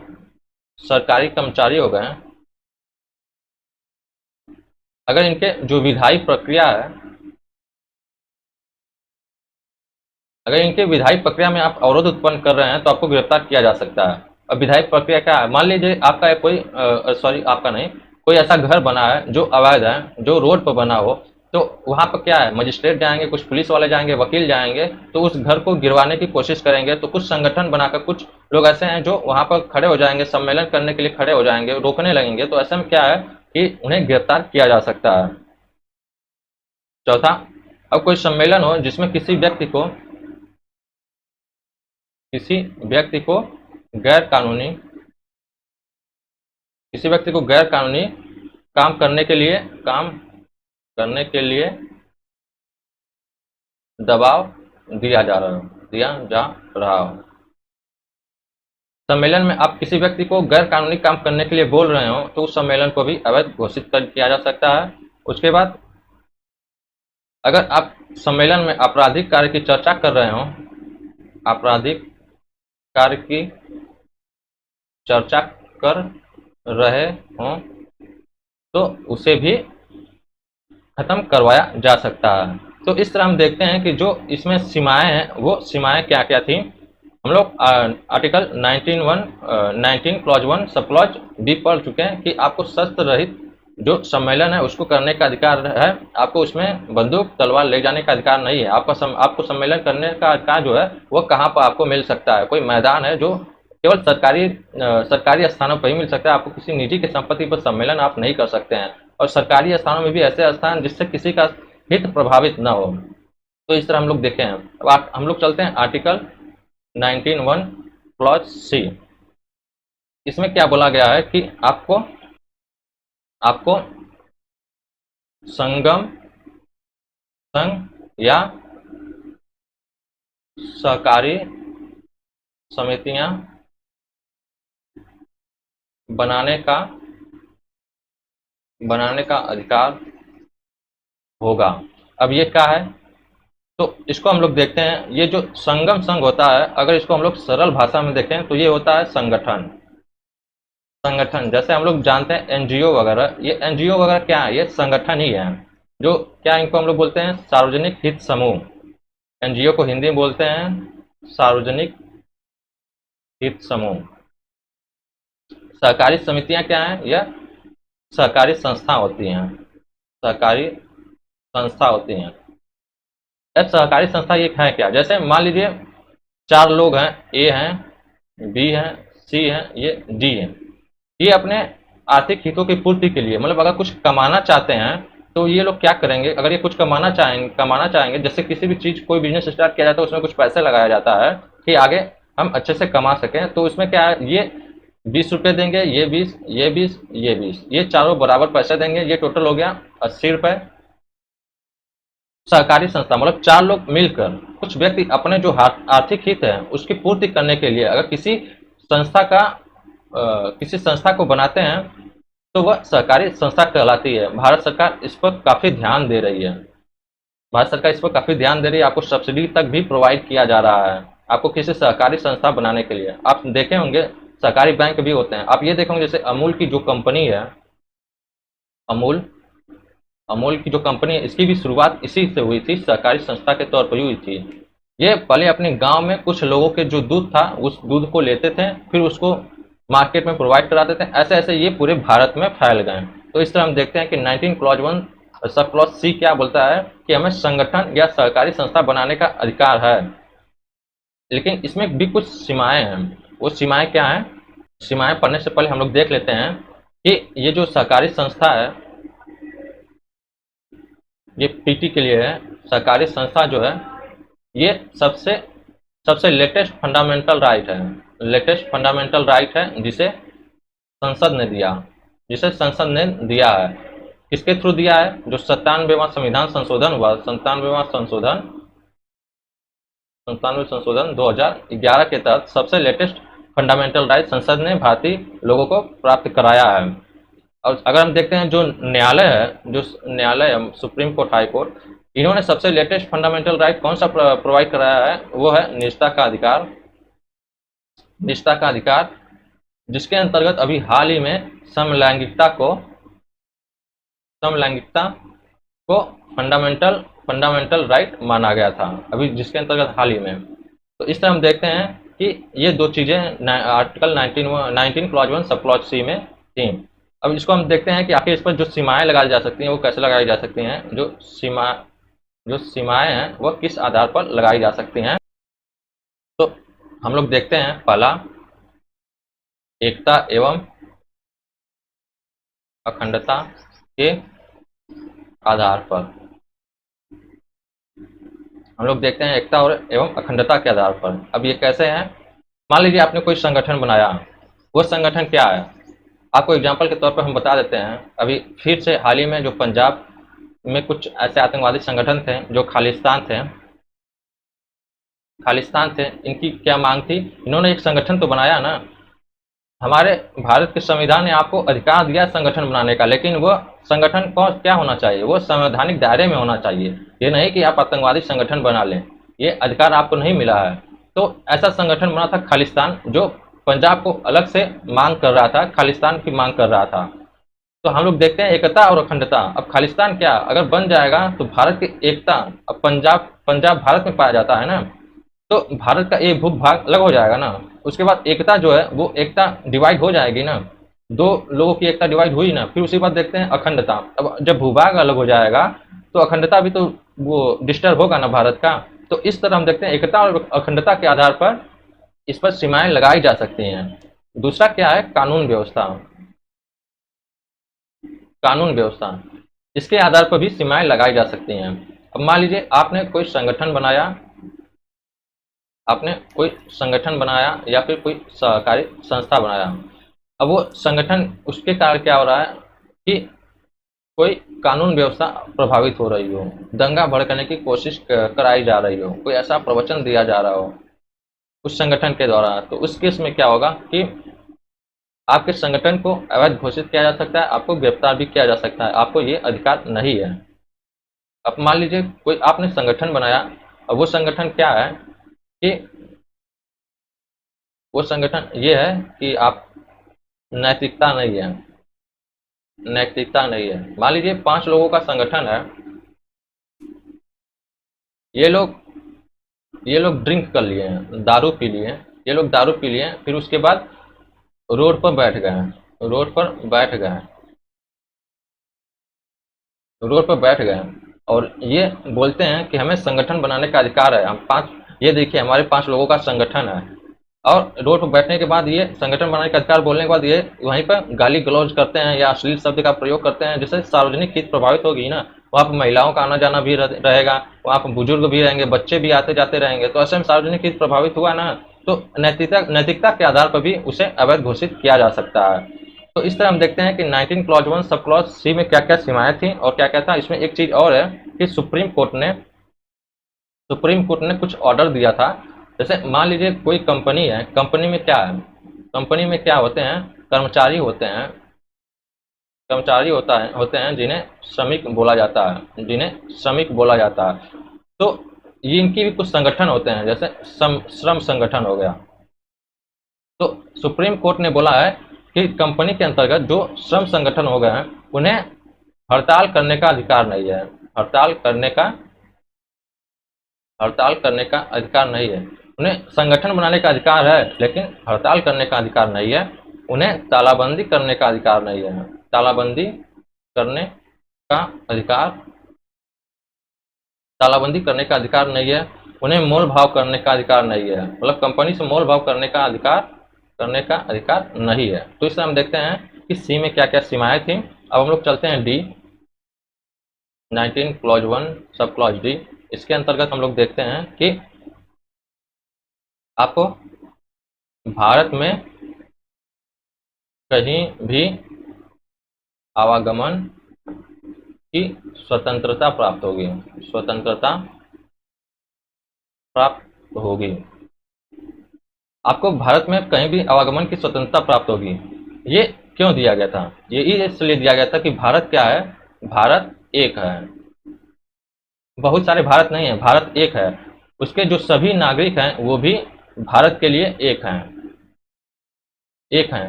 अगर इनके जो विधायी प्रक्रिया है, अगर इनके विधायी प्रक्रिया में आप अवरोध उत्पन्न कर रहे हैं तो आपको गिरफ्तार किया जा सकता है। अब विधायी प्रक्रिया क्या है, मान लीजिए आपका कोई ऐसा घर बना है जो अवैध है, जो रोड पर बना हो, तो वहां पर क्या है, मजिस्ट्रेट जाएंगे, कुछ पुलिस वाले जाएंगे, वकील जाएंगे, तो उस घर को गिरवाने की कोशिश करेंगे। तो कुछ संगठन बनाकर कुछ लोग ऐसे हैं जो वहां पर खड़े हो जाएंगे, सम्मेलन करने के लिए खड़े हो जाएंगे, रोकने लगेंगे। तो ऐसे में क्या है कि उन्हें गिरफ्तार किया जा सकता है। चौथा, अब कोई सम्मेलन हो जिसमें किसी व्यक्ति को गैर कानूनी काम करने के लिए दबाव दिया जा रहा हो। सम्मेलन में आप किसी व्यक्ति को गैर कानूनी काम करने के लिए बोल रहे हो, तो उस सम्मेलन को भी अवैध घोषित किया जा सकता है। उसके बाद अगर आप सम्मेलन में आपराधिक कार्य की चर्चा कर रहे हो, तो उसे भी खत्म करवाया जा सकता है। तो इस तरह हम देखते हैं कि जो इसमें सीमाएं हैं, वो सीमाएं क्या क्या थी। हम लोग article 19 clause 1 sub clause B पढ़ चुके हैं कि आपको शस्त्र रहित जो सम्मेलन है उसको करने का अधिकार है, आपको उसमें बंदूक तलवार ले जाने का अधिकार नहीं है। आपको सम्मेलन करने का अधिकार जो है वो कहाँ पर आपको मिल सकता है, कोई मैदान है जो केवल सरकारी स्थानों पर ही मिल सकता है। आपको किसी निजी की संपत्ति पर सम्मेलन आप नहीं कर सकते हैं, और सरकारी स्थानों में भी ऐसे स्थान जिससे किसी का हित प्रभावित न हो। तो इस तरह हम लोग देखे हैं। अब हम लोग चलते हैं आर्टिकल 19(1) क्लॉज सी। इसमें क्या बोला गया है कि आपको आपको संगम, संघ या सहकारी समितियां बनाने का अधिकार होगा। अब ये क्या है, तो इसको हम लोग देखते हैं। ये जो संगम संघ होता है, अगर इसको हम लोग सरल भाषा में देखें तो ये होता है संगठन। संगठन जैसे हम लोग जानते हैं एनजीओ वगैरह, ये एनजीओ वगैरह क्या है, ये संगठन ही है। जो क्या इनको हम लोग बोलते हैं, सार्वजनिक हित समूह। एनजीओ को हिंदी में बोलते हैं सार्वजनिक हित समूह। सहकारी समितियां क्या हैं, यह सहकारी संस्था होती हैं। सहकारी संस्था होती हैं। अब सहकारी संस्था ये है क्या, जैसे मान लीजिए 4 लोग हैं, ए हैं, बी हैं, सी हैं, ये डी है। ये अपने आर्थिक हितों की पूर्ति के लिए, मतलब अगर कुछ कमाना चाहते हैं तो ये लोग क्या करेंगे, अगर ये कुछ कमाना चाहेंगे, जैसे किसी भी चीज़, कोई बिजनेस स्टार्ट किया जाता है, उसमें कुछ पैसे लगाया जाता है कि आगे हम अच्छे से कमा सकें। तो उसमें क्या है, ये 20 रुपये देंगे, ये 20, ये 20, ये 20, ये चारों बराबर पैसे देंगे, ये टोटल हो गया 80 रुपये। सहकारी संस्था मतलब 4 लोग मिलकर, कुछ व्यक्ति अपने जो आर्थिक हित है उसकी पूर्ति करने के लिए अगर किसी संस्था को बनाते हैं तो वह सहकारी संस्था कहलाती है। भारत सरकार इस पर काफ़ी ध्यान दे रही है। भारत सरकार इस पर काफ़ी ध्यान दे रही है। आपको सब्सिडी तक भी प्रोवाइड किया जा रहा है आपको किसी सहकारी संस्था बनाने के लिए। आप देखे होंगे सहकारी बैंक भी होते हैं। आप ये देखेंगे जैसे अमूल की जो कंपनी है, अमूल की जो कंपनी है, इसकी भी शुरुआत इसी से हुई थी, सहकारी संस्था के तौर पर हुई थी। ये पहले अपने गांव में कुछ लोगों के जो दूध था उस दूध को लेते थे, फिर उसको मार्केट में प्रोवाइड कराते थे। ऐसे ऐसे ये पूरे भारत में फैल गए। तो इस तरह हम देखते हैं कि 19 क्लॉज 1 सब क्लॉज सी क्या बोलता है कि हमें संगठन या सहकारी संस्था बनाने का अधिकार है, लेकिन इसमें भी कुछ सीमाएं हैं। वो सीमाएं क्या हैं, सीमाएं पढ़ने से पहले हम लोग देख लेते हैं कि ये जो सहकारी संस्था है, ये पीटी के लिए है। सहकारी संस्था जो है ये सबसे लेटेस्ट फंडामेंटल राइट है, लेटेस्ट फंडामेंटल राइट है जिसे संसद ने दिया है। किसके थ्रू दिया है, जो 97वां संविधान संशोधन हुआ, 97वां संशोधन 2011 के तहत सबसे लेटेस्ट फंडामेंटल राइट संसद ने भारतीय लोगों को प्राप्त कराया है। और अगर हम देखते हैं जो न्यायालय है, सुप्रीम कोर्ट, हाई कोर्ट, इन्होंने सबसे लेटेस्ट फंडामेंटल राइट कौन सा प्रोवाइड कराया है, वो है निजता का अधिकार, जिसके अंतर्गत अभी हाल ही में समलैंगिकता को फंडामेंटल राइट माना गया था, अभी जिसके अंतर्गत हाल ही में। तो इस तरह हम देखते हैं कि ये दो चीज़ें article 19 clause 1 sub clause C में थी। अब इसको हम देखते हैं कि आखिर इस पर जो सीमाएं लगाई जा सकती हैं वो कैसे लगाई जा सकती हैं। जो सीमाएं हैं वो किस आधार पर लगाई जा सकती हैं, तो हम लोग देखते हैं। पहला, एकता एवं अखंडता के आधार पर। हम लोग देखते हैं एकता और एवं अखंडता के आधार पर। अब ये कैसे है, मान लीजिए आपने कोई संगठन बनाया, वो संगठन क्या है, आपको एग्जाम्पल के तौर पर हम बता देते हैं। अभी फिर से हाल ही में जो पंजाब में कुछ ऐसे आतंकवादी संगठन थे जो खालिस्तान थे, इनकी क्या मांग थी, इन्होंने एक संगठन तो बनाया ना। हमारे भारत के संविधान ने आपको अधिकार दिया संगठन बनाने का, लेकिन वो संगठन को क्या होना चाहिए, वो संवैधानिक दायरे में होना चाहिए। ये नहीं कि आप आतंकवादी संगठन बना लें, ये अधिकार आपको नहीं मिला है। तो ऐसा संगठन बना था खालिस्तान, जो पंजाब को अलग से मांग कर रहा था, खालिस्तान की मांग कर रहा था। तो हम लोग देखते हैं एकता और अखंडता। अब खालिस्तान क्या अगर बन जाएगा तो भारत की एकता, अब पंजाब भारत में पाया जाता है ना, तो भारत का एक भूभाग अलग हो जाएगा ना। उसके बाद एकता जो है वो एकता डिवाइड हो जाएगी ना, 2 लोगों की एकता डिवाइड हुई ना। फिर उसी बात देखते हैं अखंडता। अब जब भूभाग अलग हो जाएगा तो अखंडता भी तो वो डिस्टर्ब होगा ना भारत का। तो इस तरह हम देखते हैं एकता और अखंडता के आधार पर इस पर सीमाएं लगाई जा सकती हैं। दूसरा क्या है, कानून व्यवस्था। कानून व्यवस्था, इसके आधार पर भी सीमाएं लगाई जा सकती हैं। अब मान लीजिए आपने कोई संगठन बनाया, या फिर कोई सहकारी संस्था बनाया। अब वो संगठन, उसके कारण क्या हो रहा है कि कोई कानून व्यवस्था प्रभावित हो रही हो, दंगा भड़काने की कोशिश कराई जा रही हो, कोई ऐसा प्रवचन दिया जा रहा हो उस संगठन के द्वारा, तो उस केस में क्या होगा कि आपके संगठन को अवैध घोषित किया जा सकता है, आपको गिरफ्तार भी किया जा सकता है, आपको ये अधिकार नहीं है। अब मान लीजिए कोई आपने संगठन बनाया, और वो संगठन क्या है कि वो संगठन ये है कि आप नैतिकता नहीं है, नैतिकता नहीं है। मान लीजिए 5 लोगों का संगठन है, ये लोग ये लोग ड्रिंक कर लिए हैं, दारू पी लिए हैं, ये लोग दारू पी लिए हैं, फिर उसके बाद रोड पर बैठ गए हैं, रोड पर बैठ गए और ये बोलते हैं कि हमें संगठन बनाने का अधिकार है, हम 5, ये देखिए हमारे 5 लोगों का संगठन है। और रोड पर बैठने के बाद ये संगठन बनाने का अधिकार बोलने के बाद ये वहीं पर गाली गलौज करते हैं या अश्लील शब्द का प्रयोग करते हैं, जिससे सार्वजनिक हित प्रभावित होगी ना। वहाँ पर महिलाओं का आना जाना भी रहेगा, वहाँ पर बुजुर्ग भी रहेंगे, बच्चे भी आते जाते रहेंगे, तो ऐसे में सार्वजनिक हित प्रभावित हुआ ना, तो नैतिकता के आधार पर भी उसे अवैध घोषित किया जा सकता है। तो इस तरह हम देखते हैं कि 19 क्लॉज 1 सब क्लॉज सी में क्या क्या सीमाएं थी और क्या क्या था। इसमें एक चीज और है कि सुप्रीम कोर्ट ने कुछ ऑर्डर दिया था। जैसे मान लीजिए कोई कंपनी है, कंपनी में क्या है, कंपनी में क्या होते हैं, कर्मचारी होते हैं, होते हैं जिन्हें श्रमिक बोला जाता है। तो ये इनकी भी कुछ संगठन होते हैं, जैसे श्रम संगठन हो गया। तो सुप्रीम कोर्ट ने बोला है कि कंपनी के अंतर्गत जो श्रम संगठन हो गए हैं उन्हें हड़ताल करने का अधिकार नहीं है, हड़ताल करने का अधिकार नहीं है। उन्हें संगठन बनाने का अधिकार है लेकिन हड़ताल करने का अधिकार नहीं है। उन्हें तालाबंदी करने का अधिकार नहीं है, करने का अधिकार तालाबंदी करने का अधिकार नहीं है। उन्हें मोल भाव करने का अधिकार नहीं है, मतलब कंपनी से मोल भाव करने का अधिकार नहीं है। तो इससे हम देखते हैं कि सी में क्या क्या सीमाएं थी। अब हम लोग चलते हैं D, 19 clause 1 sub clause D. इसके अंतर्गत हम लोग देखते हैं कि आपको भारत में कहीं भी आवागमन की स्वतंत्रता प्राप्त होगी। आपको भारत में कहीं भी आवागमन की स्वतंत्रता प्राप्त होगी। ये क्यों दिया गया था? ये इसलिए दिया गया था कि भारत क्या है, भारत एक है, बहुत सारे भारत नहीं है, भारत एक है। उसके जो सभी नागरिक हैं वो भी भारत के लिए एक हैं,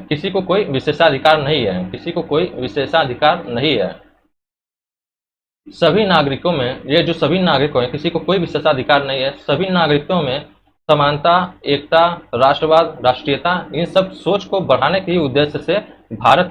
किसी को कोई विशेषाधिकार नहीं है, सभी नागरिकों में, ये जो सभी नागरिकों हैं किसी को कोई विशेषाधिकार नहीं है। सभी नागरिकों में समानता, एकता, राष्ट्रवाद, राष्ट्रीयता, इन सब सोच को बढ़ाने के उद्देश्य से भारत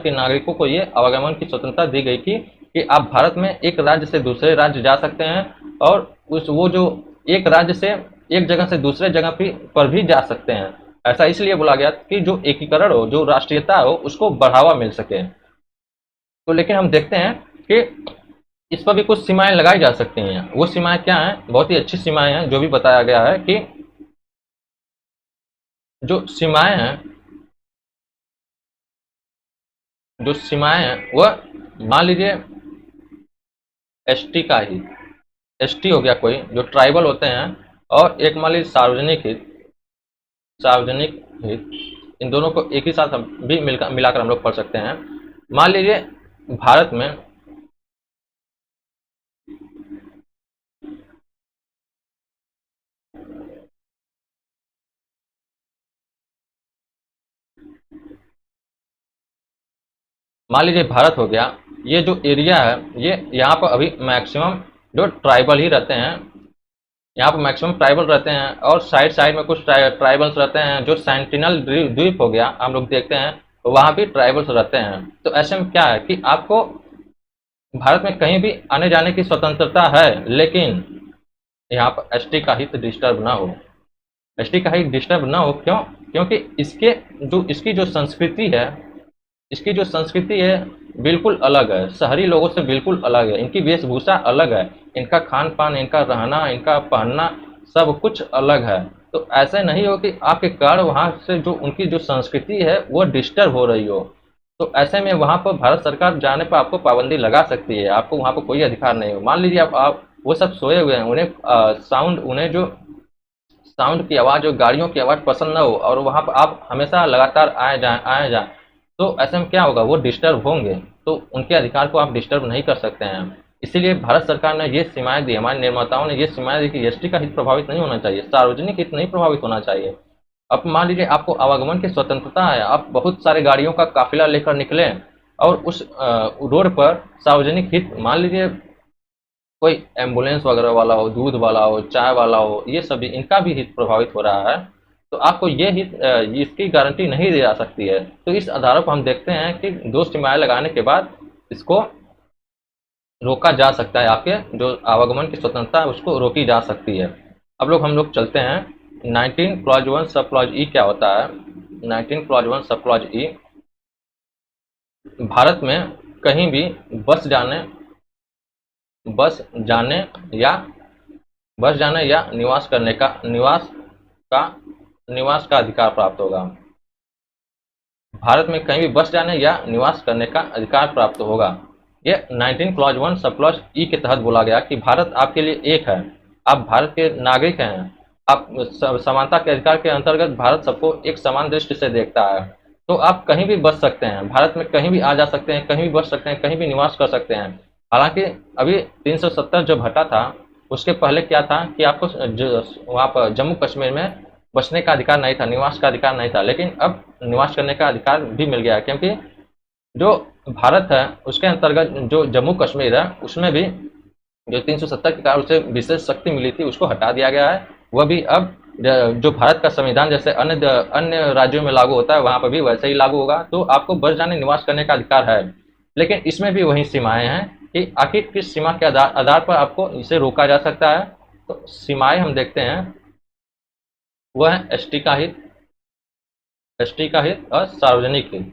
के नागरिकों को ये आवागमन की स्वतंत्रता दी गई थी कि आप भारत में एक राज्य से दूसरे राज्य जा सकते हैं और वो जो एक राज्य से एक जगह से दूसरे जगह पर भी जा सकते हैं। ऐसा इसलिए बोला गया कि जो एकीकरण हो, जो राष्ट्रीयता हो, उसको बढ़ावा मिल सके। तो लेकिन हम देखते हैं कि इस पर भी कुछ सीमाएं लगाई जा सकती हैं। वो सीमाएं क्या हैं? बहुत ही अच्छी सीमाएं हैं, जो भी बताया गया है कि जो सीमाएं हैं वह मान लीजिए एसटी हो गया कोई, जो ट्राइबल होते हैं, और एक मान लीजिए सार्वजनिक हित, इन दोनों को एक ही साथ भी मिलाकर हम लोग पढ़ सकते हैं। मान लीजिए भारत में भारत हो गया, ये जो एरिया है, ये यहाँ पर अभी मैक्सिमम जो ट्राइबल ही रहते हैं, यहाँ पर मैक्सिमम ट्राइबल रहते हैं, और साइड में कुछ ट्राइबल्स रहते हैं। जो सेंटिनल द्वीप हो गया, हम लोग देखते हैं तो वहाँ भी ट्राइबल्स रहते हैं। तो ऐसे में क्या है कि आपको भारत में कहीं भी आने जाने की स्वतंत्रता है, लेकिन यहाँ पर एसटी का हित डिस्टर्ब ना हो। एसटी का हित डिस्टर्ब ना हो, क्यों? क्योंकि इसकी जो संस्कृति है, इसकी जो संस्कृति है बिल्कुल अलग है, शहरी लोगों से बिल्कुल अलग है, इनकी वेशभूषा अलग है, इनका खान पान, इनका रहना, इनका पहनना सब कुछ अलग है। तो ऐसे नहीं हो कि आपके कारण वहाँ से जो उनकी जो संस्कृति है वो डिस्टर्ब हो रही हो। तो ऐसे में वहाँ पर भारत सरकार जाने पर आपको पाबंदी लगा सकती है, आपको वहाँ पर कोई अधिकार नहीं हो। मान लीजिए आप वो सब सोए हुए हैं, उन्हें साउंड, उन्हें जो साउंड की आवाज़ और गाड़ियों की आवाज़ पसंद ना हो, और वहाँ पर आप हमेशा लगातार आए जाएं, तो ऐसे में क्या होगा, वो डिस्टर्ब होंगे। तो उनके अधिकार को आप डिस्टर्ब नहीं कर सकते हैं। इसीलिए भारत सरकार ने ये सीमाएं दी, हमारे निर्माताओं ने ये सीमाएं दी कि एसटी का हित प्रभावित नहीं होना चाहिए, सार्वजनिक हित नहीं प्रभावित होना चाहिए। अब मान लीजिए आपको आवागमन की स्वतंत्रता है, आप बहुत सारे गाड़ियों का काफिला लेकर निकले और उस रोड पर सार्वजनिक हित, मान लीजिए कोई एम्बुलेंस वगैरह वाला हो, दूध वाला हो, चाय वाला हो, ये सभी इनका भी हित प्रभावित हो रहा है, तो आपको ये हित इसकी गारंटी नहीं दी जा सकती है। तो इस आधार पर हम देखते हैं कि दो सीमाएं लगाने के बाद इसको रोका जा सकता है, आपके जो आवागमन की स्वतंत्रता है उसको रोकी जा सकती है। अब हम लोग चलते हैं 19 क्लॉज 1 सब क्लॉज ई क्या होता है। 19 क्लॉज 1 सब क्लॉज ई, भारत में कहीं भी बस जाने बस जाने या बस जाने या का निवास का अधिकार प्राप्त होगा। भारत में कहीं भी बस जाने या निवास करने का अधिकार प्राप्त होगा। ये 19 क्लॉज 1 सब क्लॉज ई के तहत बोला गया कि भारत आपके लिए एक है, आप भारत के नागरिक हैं, आप समानता के अधिकार के अंतर्गत भारत सबको एक समान दृष्टि से देखता है। तो आप कहीं भी बस सकते हैं, भारत में कहीं भी आ जा सकते हैं, कहीं भी बस सकते हैं, कहीं भी निवास कर सकते हैं। हालांकि अभी 370 जब हटा था, उसके पहले क्या था कि आपको वहाँ पर जम्मू कश्मीर में बसने का अधिकार नहीं था, निवास का अधिकार नहीं था, लेकिन अब निवास करने का अधिकार भी मिल गया है, क्योंकि जो भारत है उसके अंतर्गत जो जम्मू कश्मीर है उसमें भी जो 370 के कारण उसे विशेष शक्ति मिली थी उसको हटा दिया गया है। वह भी अब जो भारत का संविधान जैसे अन्य अन्य राज्यों में लागू होता है वहां पर भी वैसे ही लागू होगा। तो आपको बस जाने निवास करने का अधिकार है, लेकिन इसमें भी वही सीमाएं हैं कि आखिर किस सीमा के आधार पर आपको इसे रोका जा सकता है। तो सीमाएं हम देखते हैं, वह है एसटी का हित, एसटी का हित और सार्वजनिक हित।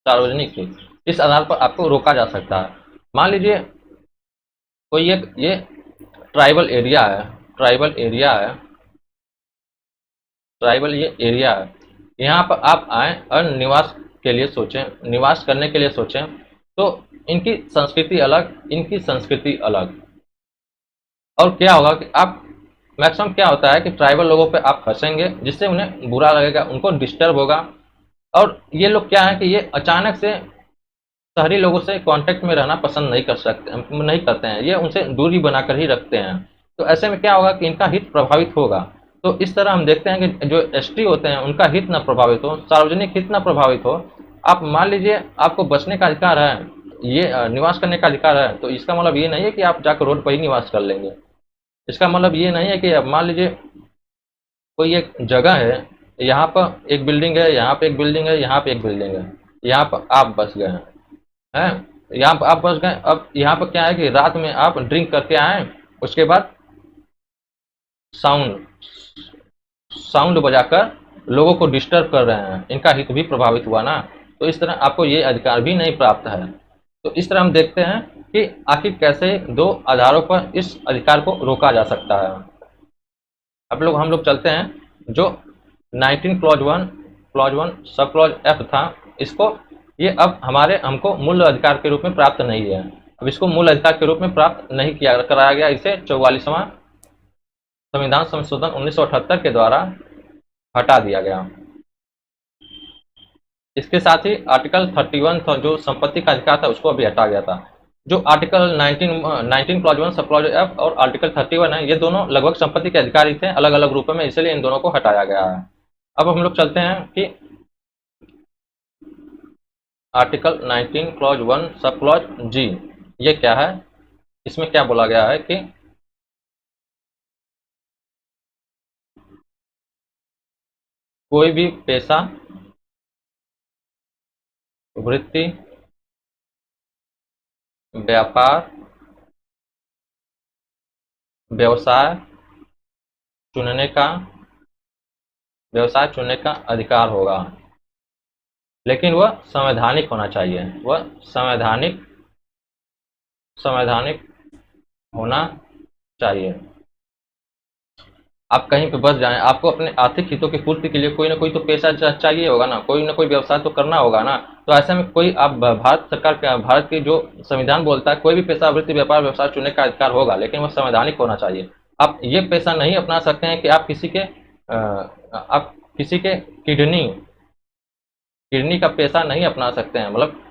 सार्वजनिक हित, इस आधार पर आपको रोका जा सकता है। मान लीजिए कोई एक ये ट्राइबल एरिया है, ट्राइबल एरिया है, ट्राइबल ये एरिया है, यहाँ पर आप आए और निवास के लिए सोचें, निवास करने के लिए सोचें, तो इनकी संस्कृति अलग, इनकी संस्कृति अलग। और क्या होगा कि आप मैक्सिमम क्या होता है कि ट्राइबल लोगों पे आप हंसेंगे जिससे उन्हें बुरा लगेगा, उनको डिस्टर्ब होगा। और ये लोग क्या है कि ये अचानक से शहरी लोगों से कांटेक्ट में रहना पसंद नहीं करते हैं, ये उनसे दूरी बनाकर ही रखते हैं। तो ऐसे में क्या होगा कि इनका हित प्रभावित होगा। तो इस तरह हम देखते हैं कि जो एसटी होते हैं उनका हित ना प्रभावित हो, सार्वजनिक हित ना प्रभावित हो। आप मान लीजिए आपको बचने का अधिकार है, ये निवास करने का अधिकार है, तो इसका मतलब ये नहीं है कि आप जाकर रोड पर ही निवास कर लेंगे। इसका मतलब ये नहीं है कि अब मान लीजिए कोई एक जगह है, यहाँ पर एक बिल्डिंग है, यहाँ पे एक बिल्डिंग है, यहाँ पे एक बिल्डिंग है, यहाँ पर आप बस गए हैं, यहाँ पर आप बस गए। अब यहाँ पर क्या है कि रात में आप ड्रिंक करके आए, उसके बाद साउंड साउंड बजाकर लोगों को डिस्टर्ब कर रहे हैं, इनका हित भी प्रभावित हुआ ना। तो इस तरह आपको ये अधिकार भी नहीं प्राप्त है। तो इस तरह हम देखते हैं कि आखिर कैसे दो आधारों पर इस अधिकार को रोका जा सकता है। अब हम लोग चलते हैं जो 19 clause one sub clause F था, इसको ये अब हमको मूल अधिकार के रूप में प्राप्त नहीं है। अब इसको मूल अधिकार के रूप में प्राप्त नहीं किया कराया गया, इसे 44वां संविधान संशोधन 1978 के द्वारा हटा दिया गया। इसके साथ ही आर्टिकल 31 था जो संपत्ति का अधिकार था उसको भी हटा गया था। जो article 19 clause 1 sub clause F और आर्टिकल 31 है, ये दोनों लगभग संपत्ति के अधिकारी थे अलग अलग रूपों में, इसलिए इन दोनों को हटाया गया है। अब हम लोग चलते हैं कि आर्टिकल 19 क्लॉज 1 सब क्लॉज जी ये क्या है। इसमें क्या बोला गया है कि कोई भी पेशा, वृत्ति, व्यापार, व्यवसाय चुनने का व्यवसाय चुनने का अधिकार होगा, लेकिन वह संवैधानिक होना चाहिए। वह संवैधानिक संवैधानिक होना चाहिए। आप कहीं पे बस जाएं, आपको अपने आर्थिक हितों की पूर्ति के लिए कोई ना कोई तो पैसा चाहिए होगा ना, कोई ना कोई व्यवसाय तो करना होगा ना। तो ऐसे में कोई आप भारत सरकार का, भारत की जो संविधान बोलता है, कोई भी पेशा, वृत्ति, व्यापार, व्यवसाय चुनने का अधिकार होगा, लेकिन वह संवैधानिक होना चाहिए। आप ये पेशा नहीं अपना सकते हैं कि आप किसी के किडनी किडनी का पैसा नहीं अपना सकते हैं। मतलब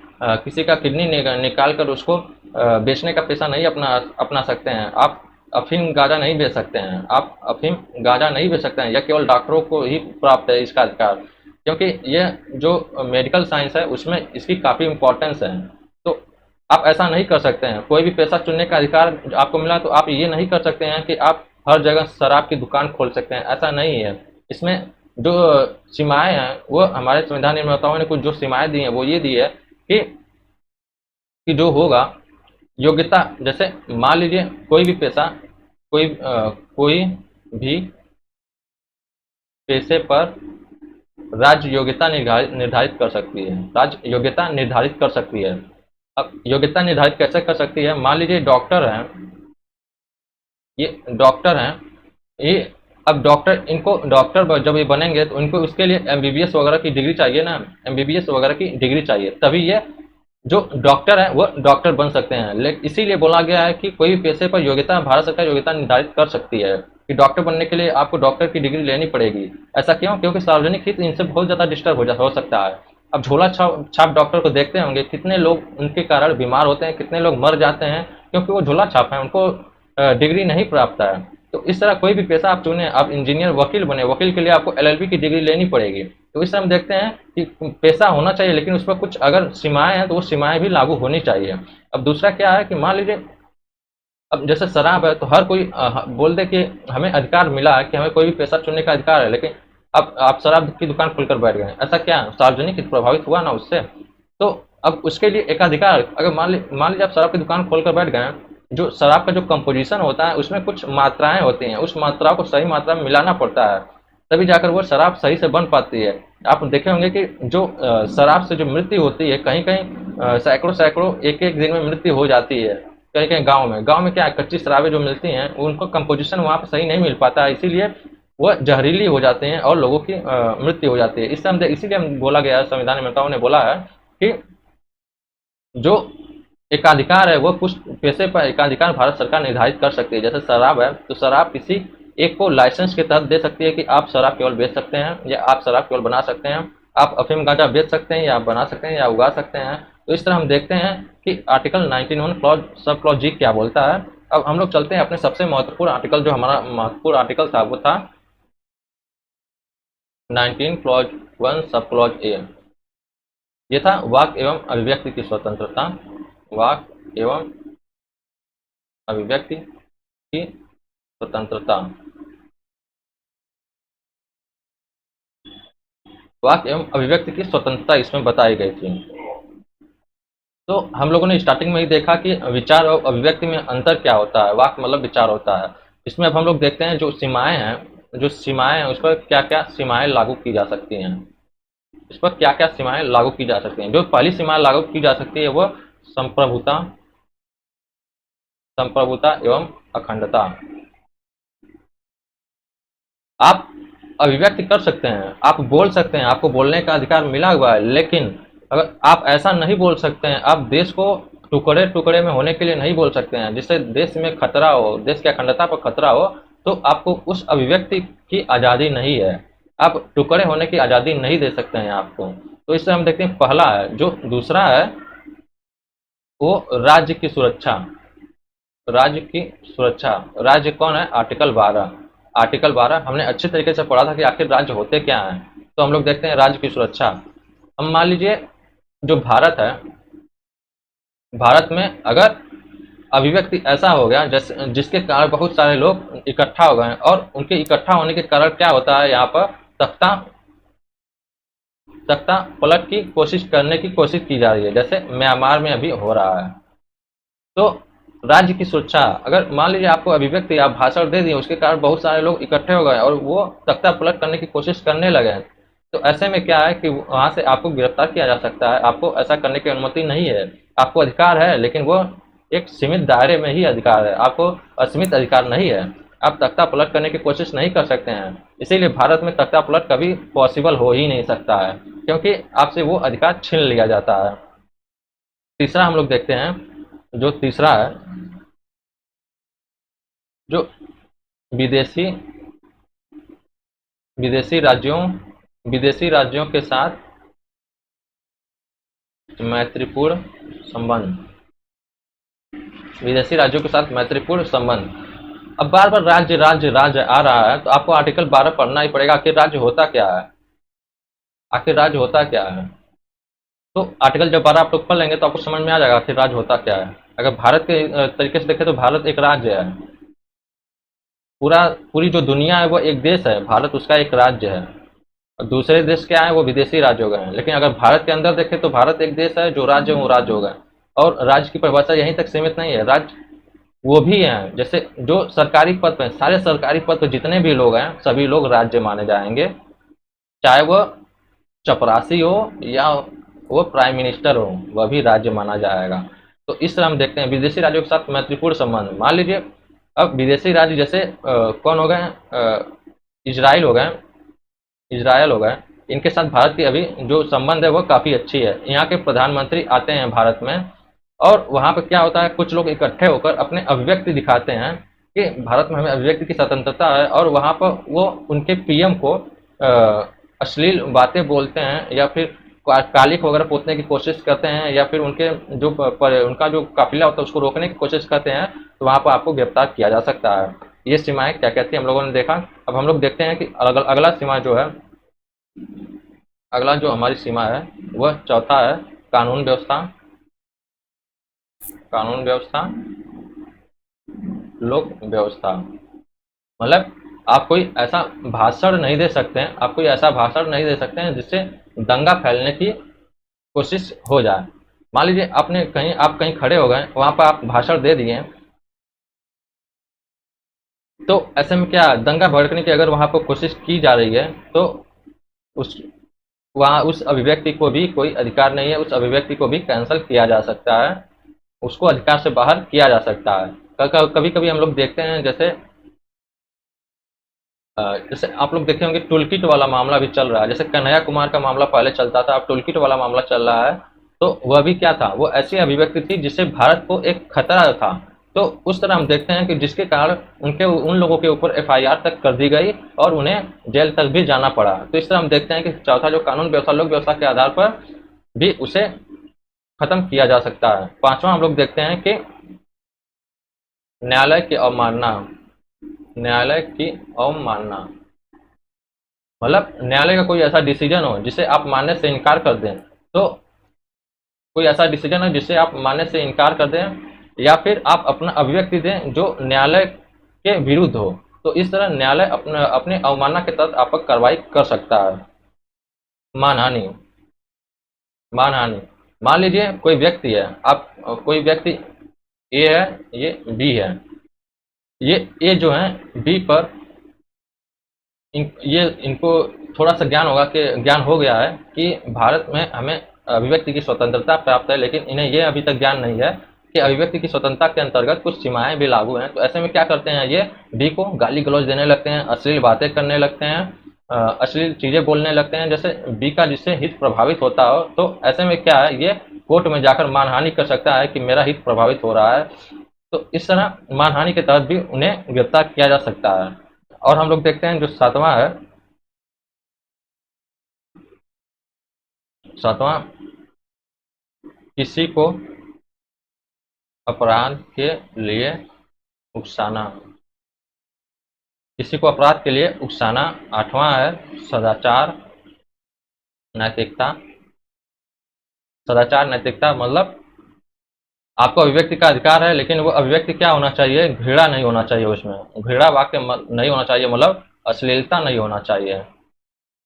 किसी का किडनी निकाल कर उसको बेचने का पैसा नहीं अपना अपना सकते हैं। आप अफीम गांजा नहीं बेच सकते हैं। आप अफीम गांजा नहीं बेच सकते हैं। यह केवल डॉक्टरों को ही प्राप्त है इसका अधिकार, क्योंकि यह जो मेडिकल साइंस है उसमें इसकी काफ़ी इम्पोर्टेंस है। तो आप ऐसा नहीं कर सकते हैं। कोई भी पैसा चुनने का अधिकार आपको मिला तो आप ये नहीं कर सकते हैं कि आप हर जगह शराब की दुकान खोल सकते हैं, ऐसा नहीं है। इसमें जो सीमाएं हैं वो हमारे संविधान निर्माताओं ने कुछ जो सीमाएं दी हैं वो ये दी है कि जो होगा योग्यता, जैसे मान लीजिए कोई भी पैसा, कोई भी पैसे पर राज्य योग्यता निर्धारित कर सकती है। राज्य योग्यता निर्धारित कर सकती है। अब योग्यता निर्धारित कैसे कर सकती है? मान लीजिए डॉक्टर हैं, ये डॉक्टर हैं, ये अब डॉक्टर, इनको डॉक्टर जब ये बनेंगे तो इनको उसके लिए एमबीबीएस वगैरह की डिग्री चाहिए ना, एमबीबीएस वगैरह की डिग्री चाहिए, तभी ये जो डॉक्टर है वो डॉक्टर बन सकते हैं। लेकिन इसीलिए बोला गया है कि कोई भी पेशे पर योग्यता, भारत सरकार योग्यता निर्धारित कर सकती है कि डॉक्टर बनने के लिए आपको डॉक्टर की डिग्री लेनी पड़ेगी। ऐसा क्यों? क्योंकि सार्वजनिक हित इनसे बहुत ज़्यादा डिस्टर्ब हो सकता है। अब झोला छाप डॉक्टर को देखते होंगे, कितने लोग उनके कारण बीमार होते हैं, कितने लोग मर जाते हैं क्योंकि वो झोला छाप है, उनको डिग्री नहीं प्राप्त है। तो इस तरह कोई भी पेशा आप चुने, आप इंजीनियर, वकील बने, वकील के लिए आपको एलएलबी की डिग्री लेनी पड़ेगी। तो इस तरह हम देखते हैं कि पेशा होना चाहिए, लेकिन उस पर कुछ अगर सीमाएं हैं तो वो सीमाएं भी लागू होनी चाहिए। अब दूसरा क्या है कि मान लीजिए अब जैसे शराब है तो हर कोई बोल दे कि हमें अधिकार मिला है कि हमें कोई भी पेशा चुनने का अधिकार है, लेकिन अब आप शराब की दुकान खोलकर बैठ गए, ऐसा क्या सार्वजनिक हित प्रभावित हुआ ना उससे? तो अब उसके लिए एक अधिकार, अगर मान लीजिए आप शराब की दुकान खोलकर बैठ गए, जो शराब का जो कंपोजिशन होता है उसमें कुछ मात्राएं होती हैं, उस मात्राओं को सही मात्रा में मिलाना पड़ता है, तभी जाकर वो शराब सही से बन पाती है। आप देखे होंगे कि जो शराब से जो मृत्यु होती है, कहीं कहीं सैकड़ों एक एक दिन में मृत्यु हो जाती है। कहीं कहीं गाँव में क्या है, कच्ची शराबें जो मिलती हैं उनको कंपोजिशन वहाँ पर सही नहीं मिल पाता है, इसीलिए वह जहरीली हो जाते हैं और लोगों की मृत्यु हो जाती है। इसीलिए हम बोला गया है, संविधान निर्माताओं ने बोला है कि जो एकाधिकार है वो कुछ पैसे पर एकाधिकार भारत सरकार निर्धारित कर सकती है। जैसे शराब है तो शराब किसी एक को लाइसेंस के तहत दे सकती है कि आप शराब केवल बेच सकते हैं या आप शराब केवल बना सकते हैं, आप अफीम गांजा बेच सकते हैं या आप बना सकते हैं या उगा सकते हैं। तो इस तरह हम देखते हैं कि आर्टिकल 91 क्लॉज सब क्लॉज जी क्या बोलता है। अब हम लोग चलते हैं अपने सबसे महत्वपूर्ण आर्टिकल, जो हमारा महत्वपूर्ण आर्टिकल था वो था 19 क्लॉज 1 सब क्लॉज ए। ये था वाक एवं अभिव्यक्ति की स्वतंत्रता। वाक एवं अभिव्यक्ति की स्वतंत्रता। वाक एवं अभिव्यक्ति की स्वतंत्रता इसमें बताई गई थी। तो हम लोगों ने स्टार्टिंग में ही देखा कि विचार और अभिव्यक्ति में अंतर क्या होता है। वाक मतलब विचार होता है। इसमें अब हम लोग देखते हैं जो सीमाएं हैं उस पर क्या क्या सीमाएं लागू की जा सकती हैं। इस पर क्या क्या सीमाएं लागू की जा सकती हैं। जो पहली सीमा लागू की जा सकती है वह संप्रभुता एवं अखंडता। आप अभिव्यक्ति कर सकते हैं, आप बोल सकते हैं, आपको बोलने का अधिकार मिला हुआ है, लेकिन अगर आप ऐसा नहीं बोल सकते हैं, आप देश को टुकड़े टुकड़े में होने के लिए नहीं बोल सकते हैं जिससे देश में खतरा हो, देश की अखंडता पर खतरा हो, तो आपको उस अभिव्यक्ति की आज़ादी नहीं है। आप टुकड़े होने की आज़ादी नहीं दे सकते हैं आपको। तो इससे हम देखते हैं पहला है। जो दूसरा है वो राज्य की सुरक्षा। राज्य की सुरक्षा, राज्य कौन है? आर्टिकल 12। आर्टिकल 12 हमने अच्छे तरीके से पढ़ा था कि आखिर राज्य होते क्या हैं। तो हम लोग देखते हैं राज्य की सुरक्षा। हम मान लीजिए जो भारत है, भारत में अगर अभिव्यक्ति ऐसा हो गया जैसे जिसके कारण बहुत सारे लोग इकट्ठा हो गए और उनके इकट्ठा होने के कारण क्या होता है, यहाँ पर तख्ता पलट की कोशिश करने की कोशिश की जा रही है, जैसे म्यांमार में अभी हो रहा है। तो राज्य की सुरक्षा, अगर मान लीजिए आपको अभिव्यक्ति आप भाषण दे दिए, उसके कारण बहुत सारे लोग इकट्ठे हो गए और वो तख्ता पलट करने की कोशिश करने लगे, तो ऐसे में क्या है कि वहां से आपको गिरफ्तार किया जा सकता है। आपको ऐसा करने की अनुमति नहीं है। आपको अधिकार है, लेकिन वो एक सीमित दायरे में ही अधिकार है, आपको असीमित अधिकार नहीं है। आप तख्ता पलट करने की कोशिश नहीं कर सकते हैं। इसीलिए भारत में तख्ता पलट कभी पॉसिबल हो ही नहीं सकता है, क्योंकि आपसे वो अधिकार छीन लिया जाता है। तीसरा हम लोग देखते हैं, जो तीसरा है, जो विदेशी विदेशी राज्यों विदेशी राज्यों के साथ मैत्रीपूर्ण संबंध, विदेशी राज्यों के साथ मैत्रीपूर्ण संबंध। अब बार बार राज्य राज्य राज्य आ रहा है, तो आपको आर्टिकल 12 पढ़ना ही पड़ेगा। आखिर राज्य होता क्या है, आखिर राज्य होता क्या है। तो आर्टिकल जब 12 आप लोग पढ़ लेंगे तो आपको समझ में आ जाएगा आखिर राज्य होता क्या है। अगर भारत के तरीके से देखें तो भारत एक राज्य है। पूरी जो दुनिया है वो एक देश है, भारत उसका एक राज्य है। और दूसरे देश क्या है, वो विदेशी राज्य हो गए हैं। लेकिन अगर भारत के अंदर देखें तो भारत एक देश है, जो राज्य है वो राज्य हो गए। और राज्य की परिभाषा यहीं तक सीमित नहीं है। राज्य वो भी हैं, जैसे जो सरकारी पद पे, सारे सरकारी पद पे जितने भी लोग हैं सभी लोग राज्य माने जाएंगे, चाहे वह चपरासी हो या वो प्राइम मिनिस्टर हो, वह भी राज्य माना जाएगा। तो इस तरह हम देखते हैं विदेशी राज्यों के साथ मैत्रीपूर्ण संबंध। मान लीजिए अब विदेशी राज्य जैसे कौन हो गए, इजराइल हो गए, इजराइल हो गए। इनके साथ भारत की अभी जो संबंध है वो काफ़ी अच्छी है। यहाँ के प्रधानमंत्री आते हैं भारत में, और वहाँ पर क्या होता है, कुछ लोग इकट्ठे होकर अपने अभिव्यक्ति दिखाते हैं कि भारत में हमें अभिव्यक्ति की स्वतंत्रता है, और वहाँ पर वो उनके पीएम को अश्लील बातें बोलते हैं या फिर कालिख वगैरह पोतने की कोशिश करते हैं, या फिर उनके जो उनका जो काफिला होता है उसको रोकने की कोशिश करते हैं, तो वहाँ पर आपको गिरफ्तार किया जा सकता है। ये सीमाएं क्या कहती है हम लोगों ने देखा। अब हम लोग देखते हैं कि अगला सीमा जो है, अगला जो हमारी सीमा है वह चौथा है, कानून व्यवस्था। कानून व्यवस्था, लोक व्यवस्था। मतलब आप कोई ऐसा भाषण नहीं दे सकते हैं, आप कोई ऐसा भाषण नहीं दे सकते हैं जिससे दंगा फैलने की कोशिश हो जाए। मान लीजिए आप कहीं खड़े हो गए, वहां पर आप भाषण दे दिए, तो ऐसे में क्या दंगा भड़कने की अगर वहां पर कोशिश की जा रही है, तो उस वहाँ उस अभिव्यक्ति को भी कोई अधिकार नहीं है, उस अभिव्यक्ति को भी कैंसिल किया जा सकता है, उसको अधिकार से बाहर किया जा सकता है। कभी कभी हम लोग देखते हैं, जैसे आप लोग देखे होंगे टूल किट वाला मामला भी चल रहा है। जैसे कन्हैया कुमार का मामला पहले चलता था, अब टूल किट वाला मामला चल रहा है। तो वह भी क्या था, वो ऐसी अभिव्यक्ति थी जिससे भारत को एक खतरा था। तो उस तरह हम देखते हैं कि जिसके कारण उन लोगों के ऊपर एफआईआर तक कर दी गई और उन्हें जेल तक भी जाना पड़ा। तो इस तरह हम देखते हैं कि चौथा जो कानून व्यवस्था, लोक व्यवस्था के आधार पर भी उसे खत्म किया जा सकता है। पांचवा हम लोग देखते हैं कि न्यायालय की अवमानना। न्यायालय की अवमानना मतलब न्यायालय का कोई ऐसा डिसीजन हो जिसे आप मानने से इनकार कर दें, तो कोई ऐसा डिसीजन है जिसे आप मानने से इनकार कर दें, या फिर आप अपना अभिव्यक्ति दें जो न्यायालय के विरुद्ध हो, तो इस तरह न्यायालय अपने अवमानना के तहत आप पर कार्रवाई कर सकता है। मानहानि। मानहानि मान लीजिए कोई व्यक्ति है, आप कोई व्यक्ति ए है, ये बी है, ये ए जो है बी पर इनको थोड़ा सा ज्ञान हो गया है कि भारत में हमें अभिव्यक्ति की स्वतंत्रता प्राप्त है, लेकिन इन्हें ये अभी तक ज्ञान नहीं है कि अभिव्यक्ति की स्वतंत्रता के अंतर्गत कुछ सीमाएं भी लागू हैं। तो ऐसे में क्या करते हैं, ये बी को गाली गलौज देने लगते हैं, अश्लील बातें करने लगते हैं, अश्लील चीजें बोलने लगते हैं, जैसे बी का जिससे हित प्रभावित होता हो। तो ऐसे में क्या है, ये कोर्ट में जाकर मानहानि कर सकता है कि मेरा हित प्रभावित हो रहा है। तो इस तरह मानहानि के तहत भी उन्हें गिरफ्तार किया जा सकता है। और हम लोग देखते हैं जो सातवां है, सातवां किसी को अपराध के लिए उकसाना। किसी को अपराध के लिए उकसाना। आठवां है सदाचार नैतिकता। सदाचार नैतिकता मतलब आपको अभिव्यक्ति का अधिकार है, लेकिन वो अभिव्यक्ति क्या होना चाहिए, घृणा नहीं होना चाहिए, उसमें घृणा वाक्य नहीं होना चाहिए, मतलब अश्लीलता नहीं होना चाहिए,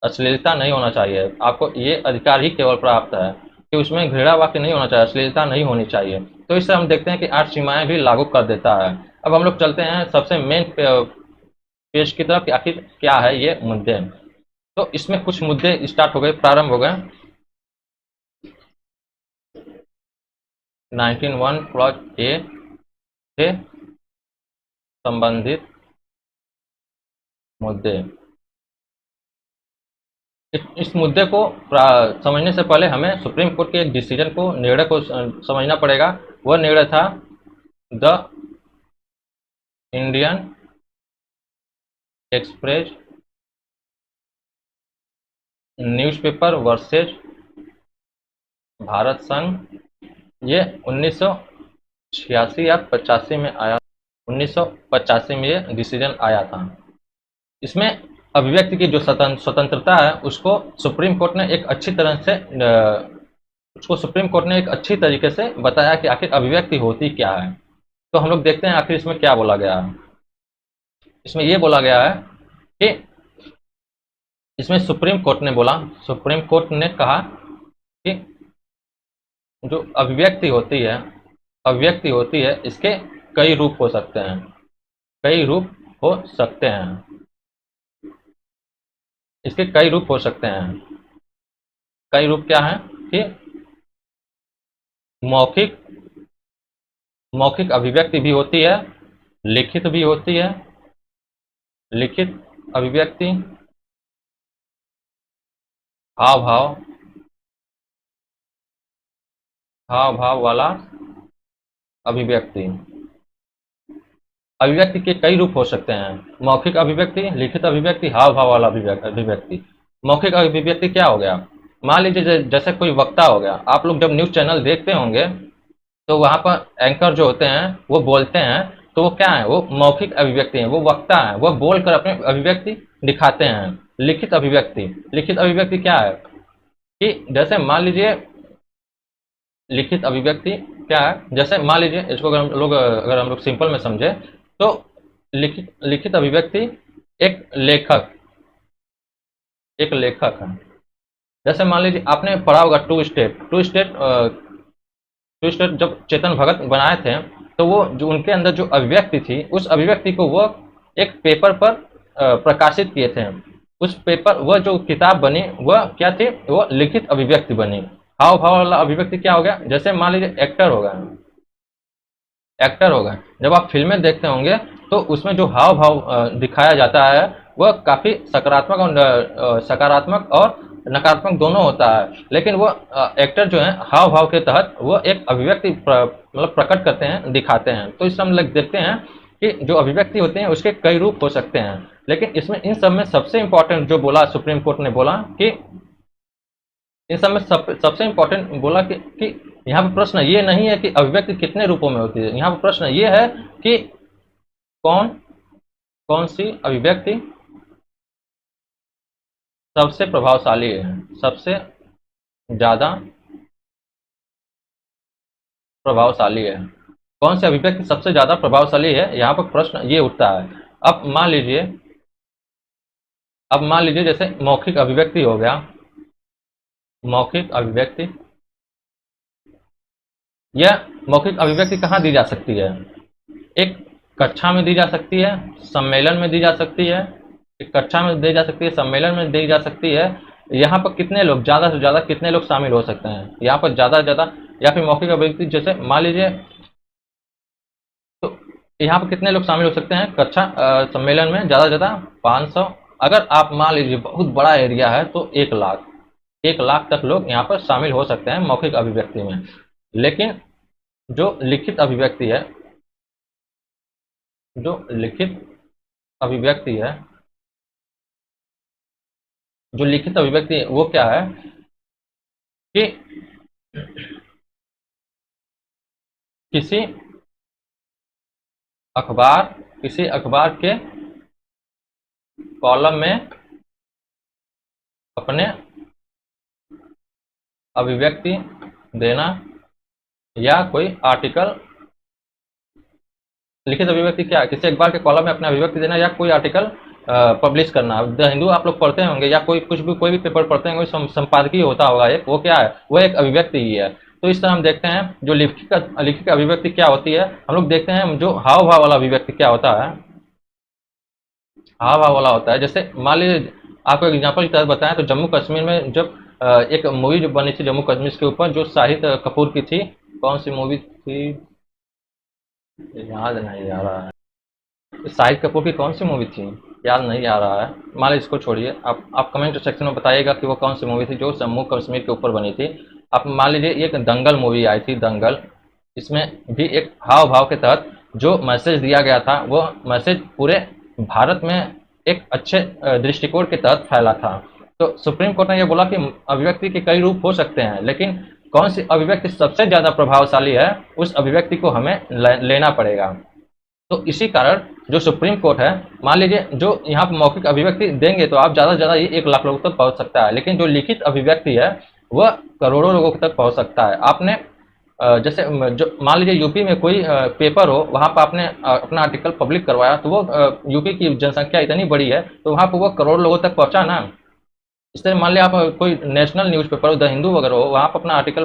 अश्लीलता नहीं होना चाहिए। आपको ये अधिकार ही केवल प्राप्त है कि उसमें घृणा वाक्य नहीं होना चाहिए, अश्लीलता नहीं होनी चाहिए। तो इससे हम देखते हैं कि 8 सीमाएं भी लागू कर देता है। अब हम लोग चलते हैं सबसे मेन पेज की तरफ कि आखिर क्या है ये मुद्दे। तो इसमें कुछ मुद्दे स्टार्ट हो गए, प्रारंभ हो गए। 19(1) क्लॉज ए से संबंधित मुद्दे। इस मुद्दे को समझने से पहले हमें सुप्रीम कोर्ट के एक डिसीजन को, निर्णय को समझना पड़ेगा। वह निर्णय था the Indian express newspaper versus Bharat संघ। ये 1986 या 85 में आया, 1985 में ये डिसीजन आया था। इसमें अभिव्यक्ति की जो स्वतंत्रता है उसको सुप्रीम कोर्ट ने एक अच्छी तरह से उसको सुप्रीम कोर्ट ने एक अच्छी तरीके से बताया कि आखिर अभिव्यक्ति होती क्या है। तो हम लोग देखते हैं आखिर इसमें क्या बोला गया है। इसमें यह बोला गया है कि इसमें सुप्रीम कोर्ट ने बोला, सुप्रीम कोर्ट ने कहा कि जो अभिव्यक्ति होती है इसके कई रूप हो सकते हैं, कई रूप हो सकते हैं, इसके कई रूप हो सकते हैं। कई रूप क्या है कि मौखिक अभिव्यक्ति भी होती है, लिखित भी होती है। लिखित अभिव्यक्ति, हाव भाव वाला अभिव्यक्ति। अभिव्यक्ति के कई रूप हो सकते हैं, मौखिक अभिव्यक्ति, लिखित अभिव्यक्ति, हाव भाव वाला अभिव्यक्ति। मौखिक अभिव्यक्ति क्या हो गया? मान लीजिए जैसे कोई वक्ता हो गया। आप लोग जब न्यूज़ चैनल देखते होंगे तो वहां पर एंकर जो होते हैं वो बोलते हैं, तो वो क्या है? वो मौखिक अभिव्यक्ति है, वो वक्ता है, वो बोलकर अपने अभिव्यक्ति दिखाते हैं। लिखित अभिव्यक्ति क्या है कि जैसे मान लीजिए, लिखित अभिव्यक्ति क्या है, जैसे मान लीजिए इसको अगर हम लोग सिंपल में समझे तो लिखित अभिव्यक्ति एक लेखक है। जैसे मान लीजिए आपने पढ़ा होगा टू स्टेट जब चेतन भगत बनाए थे तो वो जो उनके अंदर जो अभिव्यक्ति थी उस अभिव्यक्ति को वो एक पेपर पर प्रकाशित किए थे। उस पेपर, वह जो किताब बनी वह क्या थी? वो लिखित अभिव्यक्ति बनी। हाव भाव वाला अभिव्यक्ति क्या हो गया? जैसे मान लीजिए एक्टर होगा, जब आप फिल्में देखते होंगे तो उसमें जो हाव भाव दिखाया जाता है वह काफी सकारात्मक और नकारात्मक दोनों होता है। लेकिन वो एक्टर जो है हाव भाव के तहत वो एक अभिव्यक्ति मतलब प्रकट करते हैं, दिखाते हैं। तो इस हम लोग देखते हैं कि जो अभिव्यक्ति होते हैं उसके कई रूप हो सकते हैं। लेकिन इसमें इन सब में सबसे इंपॉर्टेंट जो बोला सुप्रीम कोर्ट ने बोला कि इन सब में सबसे इंपॉर्टेंट बोला कि यहाँ पर प्रश्न ये नहीं है कि अभिव्यक्ति कितने रूपों में होती है। यहाँ पर प्रश्न ये है कि कौन सी अभिव्यक्ति सबसे प्रभावशाली है, सबसे ज्यादा प्रभावशाली है। कौन सी अभिव्यक्ति सबसे ज्यादा प्रभावशाली है, यहाँ पर प्रश्न ये उठता है। अब मान लीजिए जैसे मौखिक अभिव्यक्ति हो गया। मौखिक अभिव्यक्ति, यह मौखिक अभिव्यक्ति कहाँ दी जा सकती है? एक कक्षा में दी जा सकती है, सम्मेलन में दी जा सकती है। एक कक्षा में दी जा सकती है, सम्मेलन में दी जा सकती है। यहाँ पर कितने लोग, ज्यादा से ज्यादा कितने लोग शामिल हो सकते हैं? यहाँ पर ज्यादा से ज्यादा, या फिर मौखिक अभिव्यक्ति जैसे मान लीजिए तो यहाँ पर कितने लोग शामिल हो सकते हैं? कक्षा सम्मेलन में ज्यादा से ज्यादा 500। अगर आप मान लीजिए बहुत बड़ा एरिया है तो 1 लाख तक लोग यहाँ पर शामिल हो सकते हैं मौखिक अभिव्यक्ति में। लेकिन जो लिखित अभिव्यक्ति है, वो क्या है कि किसी अखबार के कॉलम में अपने अभिव्यक्ति देना या कोई आर्टिकल। लिखित अभिव्यक्ति क्या है? किसी अखबार के कॉलम में अपने अभिव्यक्ति देना या कोई आर्टिकल पब्लिश करना। द हिंदू आप लोग पढ़ते होंगे या कोई भी पेपर पढ़ते होंगे, संपादकीय होता होगा एक, वो क्या है? वो एक अभिव्यक्ति ही है। तो इस तरह हम देखते हैं जो लिखित अभिव्यक्ति क्या होती है, हम लोग देखते हैं जो हाव भाव वाला अभिव्यक्ति क्या होता है। हाव भाव वाला होता है, जैसे मान लीजिए आपको एग्जाम्पल की तरह बताएं तो जम्मू कश्मीर में जब एक मूवी जो बनी थी जम्मू कश्मीर के ऊपर, जो शाहिद कपूर की थी, कौन सी मूवी थी याद नहीं आ रहा है, शाहिद कपूर की कौन सी मूवी थी याद नहीं आ रहा है। मान लीजिए इसको छोड़िए, आप कमेंट सेक्शन में बताइएगा कि वो कौन सी मूवी थी जो जम्मू कश्मीर के ऊपर बनी थी। आप मान लीजिए एक दंगल मूवी आई थी, दंगल, इसमें भी एक हाव भाव के तहत जो मैसेज दिया गया था वो मैसेज पूरे भारत में एक अच्छे दृष्टिकोण के तहत फैला था। तो सुप्रीम कोर्ट ने यह बोला कि अभिव्यक्ति के कई रूप हो सकते हैं, लेकिन कौन सी अभिव्यक्ति सबसे ज्यादा प्रभावशाली है उस अभिव्यक्ति को हमें लेना पड़ेगा। तो इसी कारण जो सुप्रीम कोर्ट है, मान लीजिए जो यहाँ पर मौखिक अभिव्यक्ति देंगे तो आप ज़्यादा से ज़्यादा ये 1 लाख लोगों तक पहुँच सकता है, लेकिन जो लिखित अभिव्यक्ति है वह करोड़ों लोगों तक पहुँच सकता है। आपने जैसे जो मान लीजिए यूपी में कोई पेपर हो, वहाँ पर आपने अपना आर्टिकल पब्लिक करवाया, तो वो यूपी की जनसंख्या इतनी बड़ी है तो वहाँ पर वो करोड़ लोगों तक पहुँचा ना। इस तरह मान लिया आप कोई नेशनल न्यूज़पेपर द हिंदू वगैरह हो, वहाँ पर अपना आर्टिकल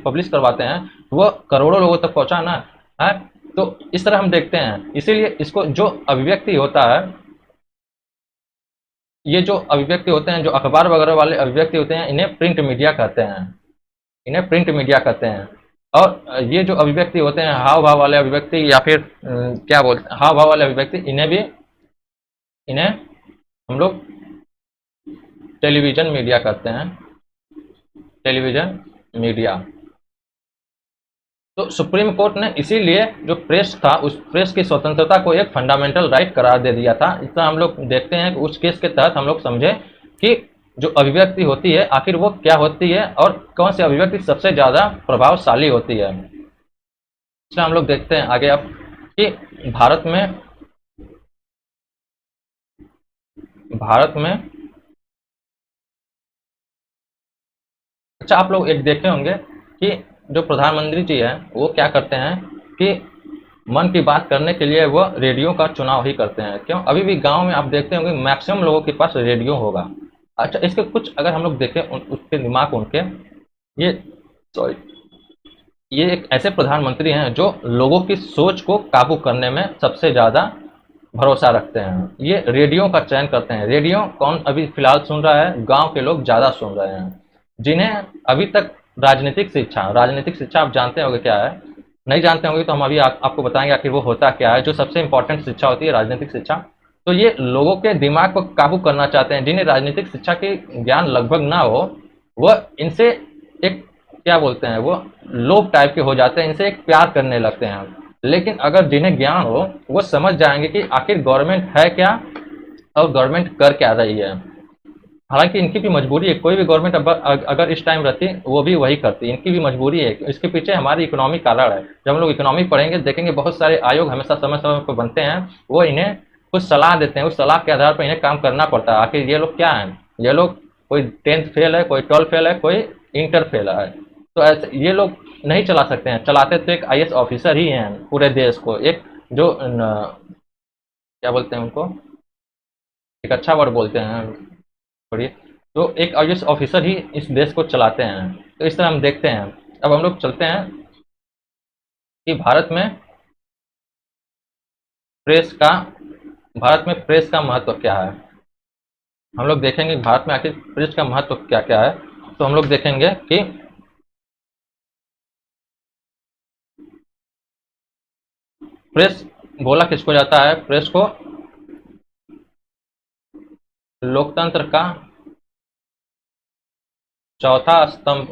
पब्लिश करवाते हैं तो वो करोड़ों लोगों तक पहुँचा ना है। तो इस तरह हम देखते हैं, इसीलिए इसको जो अभिव्यक्ति होता है, ये जो अभिव्यक्ति होते हैं, जो अखबार वगैरह वाले अभिव्यक्ति होते हैं, इन्हें प्रिंट मीडिया कहते हैं, इन्हें प्रिंट मीडिया कहते हैं। और ये जो अभिव्यक्ति होते हैं हाव भाव वाले अभिव्यक्ति, या फिर क्या बोलते हैं हाव भाव वाले अभिव्यक्ति, इन्हें हम लोग टेलीविजन मीडिया कहते हैं, टेलीविजन मीडिया। तो सुप्रीम कोर्ट ने इसीलिए जो प्रेस था उस प्रेस की स्वतंत्रता को एक फंडामेंटल राइट करार दे दिया था। इतना हम लोग देखते हैं कि उस केस के तहत हम लोग समझे कि जो अभिव्यक्ति होती है आखिर वो क्या होती है और कौन सी अभिव्यक्ति सबसे ज़्यादा प्रभावशाली होती है। इसलिए हम लोग देखते हैं आगे अब कि भारत में अच्छा, आप लोग एक देखे होंगे कि जो प्रधानमंत्री जी हैं वो क्या करते हैं कि मन की बात करने के लिए वो रेडियो का चुनाव ही करते हैं। क्यों? अभी भी गांव में आप देखते होंगे मैक्सिमम लोगों के पास रेडियो होगा। अच्छा, इसके कुछ अगर हम लोग देखें उसके दिमाग उनके, ये सॉरी, ये एक ऐसे प्रधानमंत्री हैं जो लोगों की सोच को काबू करने में सबसे ज़्यादा भरोसा रखते हैं। ये रेडियो का चयन करते हैं। रेडियो कौन अभी फिलहाल सुन रहा है? गांव के लोग ज़्यादा सुन रहे हैं, जिन्हें अभी तक राजनीतिक शिक्षा आप जानते होंगे क्या है। नहीं जानते होंगे तो हम अभी आपको बताएंगे आखिर वो होता क्या है। जो सबसे इंपॉर्टेंट शिक्षा होती है राजनीतिक शिक्षा, तो ये लोगों के दिमाग को काबू करना चाहते हैं। जिन्हें राजनीतिक शिक्षा की ज्ञान लगभग ना हो, वह इनसे एक क्या बोलते हैं, वो लोभ टाइप के हो जाते हैं, इनसे एक प्यार करने लगते हैं। लेकिन अगर जिन्हें ज्ञान हो वो समझ जाएंगे कि आखिर गवर्नमेंट है क्या और गवर्नमेंट कर क्या रही है। हालांकि इनकी भी मजबूरी है, कोई भी गवर्नमेंट अगर इस टाइम रहती वो भी वही करती, इनकी भी मजबूरी है। इसके पीछे हमारी इकोनॉमिक कारण है। जब हम लोग इकोनॉमिक पढ़ेंगे देखेंगे बहुत सारे आयोग हमेशा समय समय पर बनते हैं, वो इन्हें कुछ सलाह देते हैं, उस सलाह के आधार पर इन्हें काम करना पड़ता है। आखिर ये लोग क्या हैं? ये लोग कोई 10th फेल है, कोई 12th फेल है, कोई इंटर फेल है। तो ऐसे ये लोग नहीं चला सकते हैं। चलाते तो एक IAS ऑफिसर ही हैं पूरे देश को, एक जो क्या बोलते हैं उनको, एक अच्छा वर्ड बोलते हैं, बढ़िया, तो एक IAS ऑफिसर ही इस देश को चलाते हैं। तो इस तरह हम देखते हैं। अब हम लोग चलते हैं कि प्रेस का भारत में प्रेस का महत्व क्या है। हम लोग देखेंगे भारत में आखिर प्रेस का महत्व क्या क्या है। तो हम लोग देखेंगे कि प्रेस बोला किसको जाता है? प्रेस को लोकतंत्र का चौथा स्तंभ,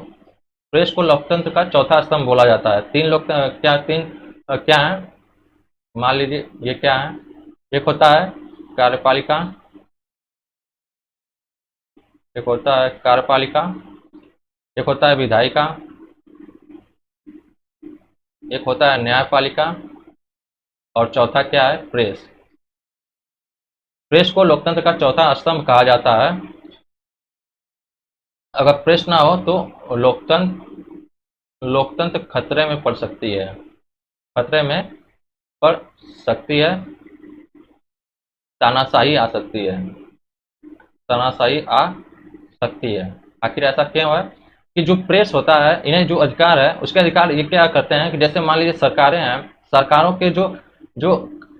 प्रेस को लोकतंत्र का चौथा स्तंभ बोला जाता है। क्या है? मान लीजिए ये क्या है? एक होता है कार्यपालिका, एक होता है कार्यपालिका, एक होता है विधायिका, एक होता है न्यायपालिका, और चौथा क्या है? प्रेस। प्रेस को लोकतंत्र का चौथा स्तंभ कहा जाता है। अगर प्रेस ना हो तो लोकतंत्र खतरे में पड़ सकती है, खतरे में पड़ सकती है, तानाशाही आ सकती है, तानाशाही आ सकती है। आखिर ऐसा क्यों है? कि जो प्रेस होता है, इन्हें जो अधिकार है, उसके अधिकार ये क्या करते हैं कि जैसे मान लीजिए सरकारें हैं, सरकारों के जो जो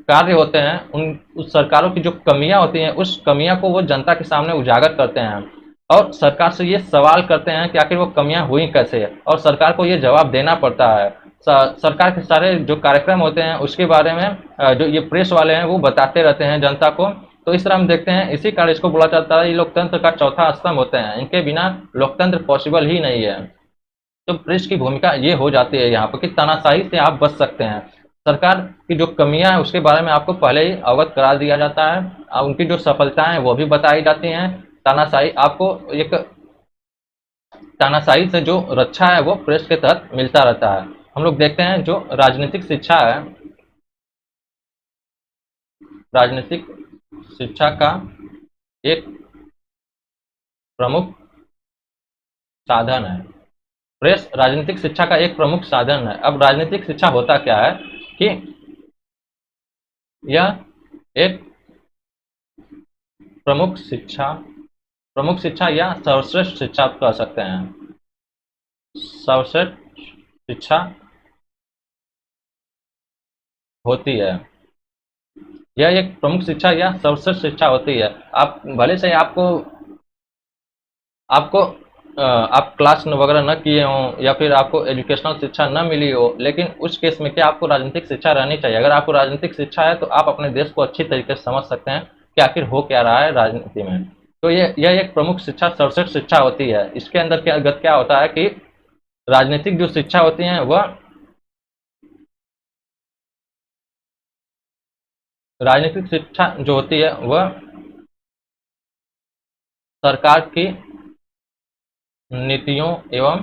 कार्य होते हैं, उन उस सरकारों की जो कमियां होती हैं, उस कमियां को वो जनता के सामने उजागर करते हैं और सरकार से ये सवाल करते हैं कि आखिर वो कमियां हुई कैसे, और सरकार को ये जवाब देना पड़ता है। सरकार के सारे जो कार्यक्रम होते हैं उसके बारे में जो ये प्रेस वाले हैं वो बताते रहते हैं जनता को। तो इस तरह हम देखते हैं, इसी कारण इसको बोला जाता है ये लोकतंत्र का चौथा स्तंभ होते हैं, इनके बिना लोकतंत्र पॉसिबल ही नहीं है। तो प्रेस की भूमिका ये हो जाती है यहाँ पर कि तानाशाही से आप बच सकते हैं। सरकार की जो कमियां हैं उसके बारे में आपको पहले ही अवगत करा दिया जाता है, और उनकी जो सफलताएं हैं वो भी बताई जाती हैं। तानाशाही आपको एक तानाशाही से जो रक्षा है वो प्रेस के तहत मिलता रहता है। हम लोग देखते हैं जो राजनीतिक शिक्षा है, राजनीतिक शिक्षा का एक प्रमुख साधन है। प्रेस राजनीतिक शिक्षा का एक प्रमुख साधन है। अब राजनीतिक शिक्षा होता क्या है कि यह एक प्रमुख शिक्षा या सर्वश्रेष्ठ शिक्षा आप कह सकते हैं। सर्वश्रेष्ठ शिक्षा होती है, यह एक प्रमुख शिक्षा या सर्वश्रेष्ठ शिक्षा होती है। आप भले से आपको आपको आप क्लास वगैरह न किए हों या फिर आपको एजुकेशनल शिक्षा न मिली हो, लेकिन उस केस में क्या आपको राजनीतिक शिक्षा रहनी चाहिए। अगर आपको राजनीतिक शिक्षा है तो आप अपने देश को अच्छी तरीके से समझ सकते हैं कि आखिर हो क्या रहा है राजनीति में। तो यह एक प्रमुख शिक्षा सर्वश्रेष्ठ शिक्षा होती है। इसके अंदर क्या अंतर्गत क्या होता है कि राजनीतिक जो शिक्षा होती है वह राजनीतिक शिक्षा जो होती है वह सरकार की नीतियों एवं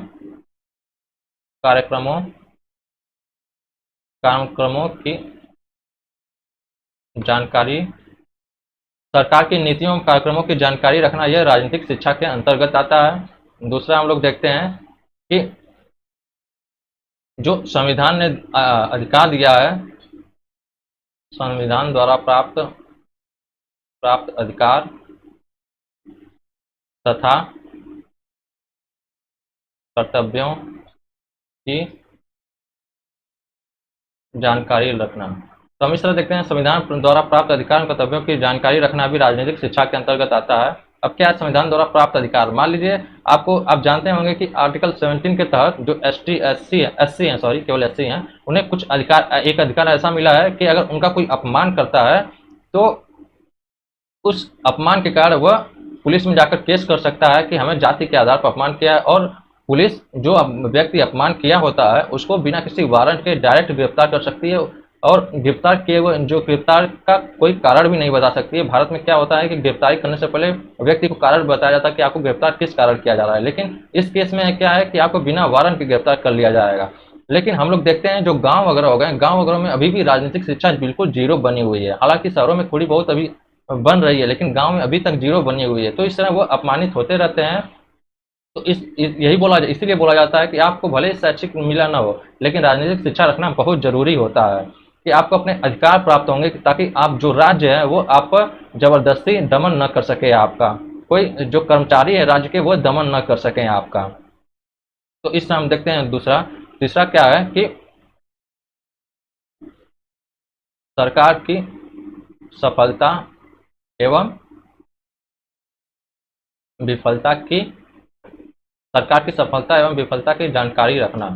कार्यक्रमों कार्यक्रमों की जानकारी, सरकार की नीतियों एवं कार्यक्रमों की जानकारी रखना, यह राजनीतिक शिक्षा के अंतर्गत आता है। दूसरा हम लोग देखते हैं कि जो संविधान ने अधिकार दिया है, संविधान द्वारा प्राप्त अधिकार तथा कर्तव्यों की जानकारी रखना। तो हम इस तरह देखते हैं, संविधान द्वारा प्राप्त अधिकार और कर्तव्यों की जानकारी रखना भी राजनीतिक शिक्षा के अंतर्गत आता है। अब क्या है संविधान द्वारा प्राप्त अधिकार? मान लीजिए आप जानते होंगे कि आर्टिकल 17 के तहत जो एससी हैं, सॉरी केवल एससी हैं, उन्हें कुछ अधिकार, एक अधिकार ऐसा मिला है कि अगर उनका कोई अपमान करता है तो उस अपमान के कारण वह पुलिस में जाकर केस कर सकता है कि हमें जाति के आधार पर अपमान किया है, और पुलिस जो व्यक्ति अपमान किया होता है उसको बिना किसी वारंट के डायरेक्ट गिरफ्तार कर सकती है, और गिरफ्तार किए हुए जो गिरफ्तार का कोई कारण भी नहीं बता सकती है। भारत में क्या होता है कि गिरफ्तारी करने से पहले व्यक्ति को कारण बताया जाता है कि आपको गिरफ्तार किस कारण किया जा रहा है, लेकिन इस केस में क्या है कि आपको बिना वारंट के गिरफ्तार कर लिया जाएगा। लेकिन हम लोग देखते हैं जो गांव वगैरह हो गए, गांव वगैरह में अभी भी राजनीतिक शिक्षा बिल्कुल जीरो बनी हुई है। हालांकि शहरों में थोड़ी बहुत अभी बन रही है, लेकिन गांव में अभी तक जीरो बनी हुई है। तो इस तरह वो अपमानित होते रहते हैं। तो इसीलिए बोला जाता है कि आपको भले शैक्षिक मिला ना हो, लेकिन राजनीतिक शिक्षा रखना बहुत जरूरी होता है कि आपको अपने अधिकार प्राप्त होंगे, ताकि आप जो राज्य है वो आप पर जबरदस्ती दमन न कर सके, आपका कोई जो कर्मचारी है राज्य के वो दमन न कर सके आपका। तो इस तरह हम देखते हैं। तीसरा क्या है कि सरकार की सफलता एवं विफलता की जानकारी रखना।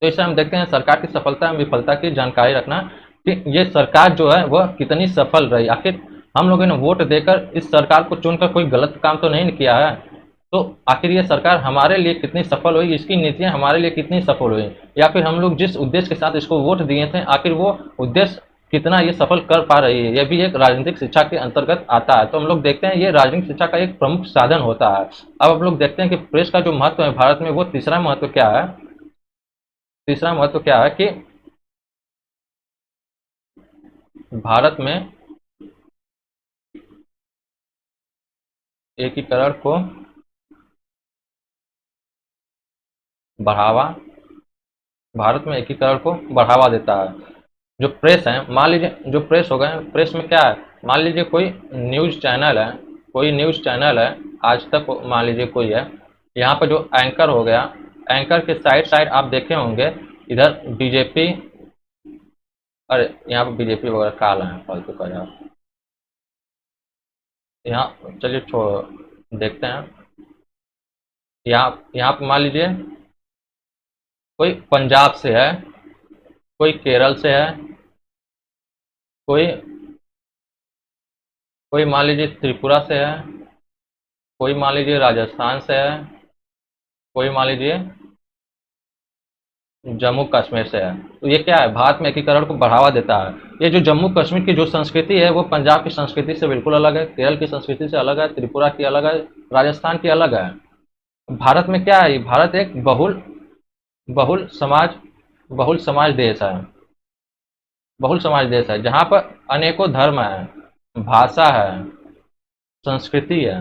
तो इससे हम देखते हैं सरकार की सफलता एवं विफलता की जानकारी रखना कि ये सरकार जो है वह कितनी सफल रही। आखिर हम लोगों ने वोट देकर इस सरकार को चुनकर कोई गलत काम तो नहीं किया है, तो आखिर ये सरकार हमारे लिए कितनी सफल हुई, इसकी नीतियां हमारे लिए कितनी सफल हुई, या फिर हम लोग जिस उद्देश्य के साथ इसको वोट दिए थे आखिर वो उद्देश्य कितना ये सफल कर पा रही है, यह भी एक राजनीतिक शिक्षा के अंतर्गत आता है। तो हम लोग देखते हैं ये राजनीतिक शिक्षा का एक प्रमुख साधन होता है। अब हम लोग देखते हैं कि प्रेस का जो महत्व है भारत में, वो तीसरा महत्व क्या है। तीसरा महत्व क्या है कि भारत में एकीकरण को बढ़ावा देता है। जो प्रेस है, मान लीजिए जो प्रेस हो गए, प्रेस में क्या है, मान लीजिए कोई न्यूज़ चैनल है, आज तक मान लीजिए कोई है, यहाँ पर जो एंकर हो गया, एंकर के साइड साइड आप देखे होंगे इधर बीजेपी, अरे यहाँ पर बीजेपी वगैरह काला है फालतू का यार। यहाँ चलिए छोड़ देखते हैं। यहाँ पर मान लीजिए कोई पंजाब से है, कोई केरल से है, कोई कोई मान लीजिए त्रिपुरा से है, कोई मान लीजिए राजस्थान से है, कोई मान लीजिए जम्मू कश्मीर से है। तो ये क्या है, भारत में एकीकरण को बढ़ावा देता है। ये जो जम्मू कश्मीर की जो संस्कृति है वो पंजाब की संस्कृति से बिल्कुल अलग है, केरल की संस्कृति से अलग है, त्रिपुरा की अलग है, राजस्थान की अलग है। भारत में क्या है, भारत एक बहुल बहुल समाज बहुल समाज देश है, बहुल समाज देश है, जहाँ पर अनेकों धर्म है, भाषा है, संस्कृति है।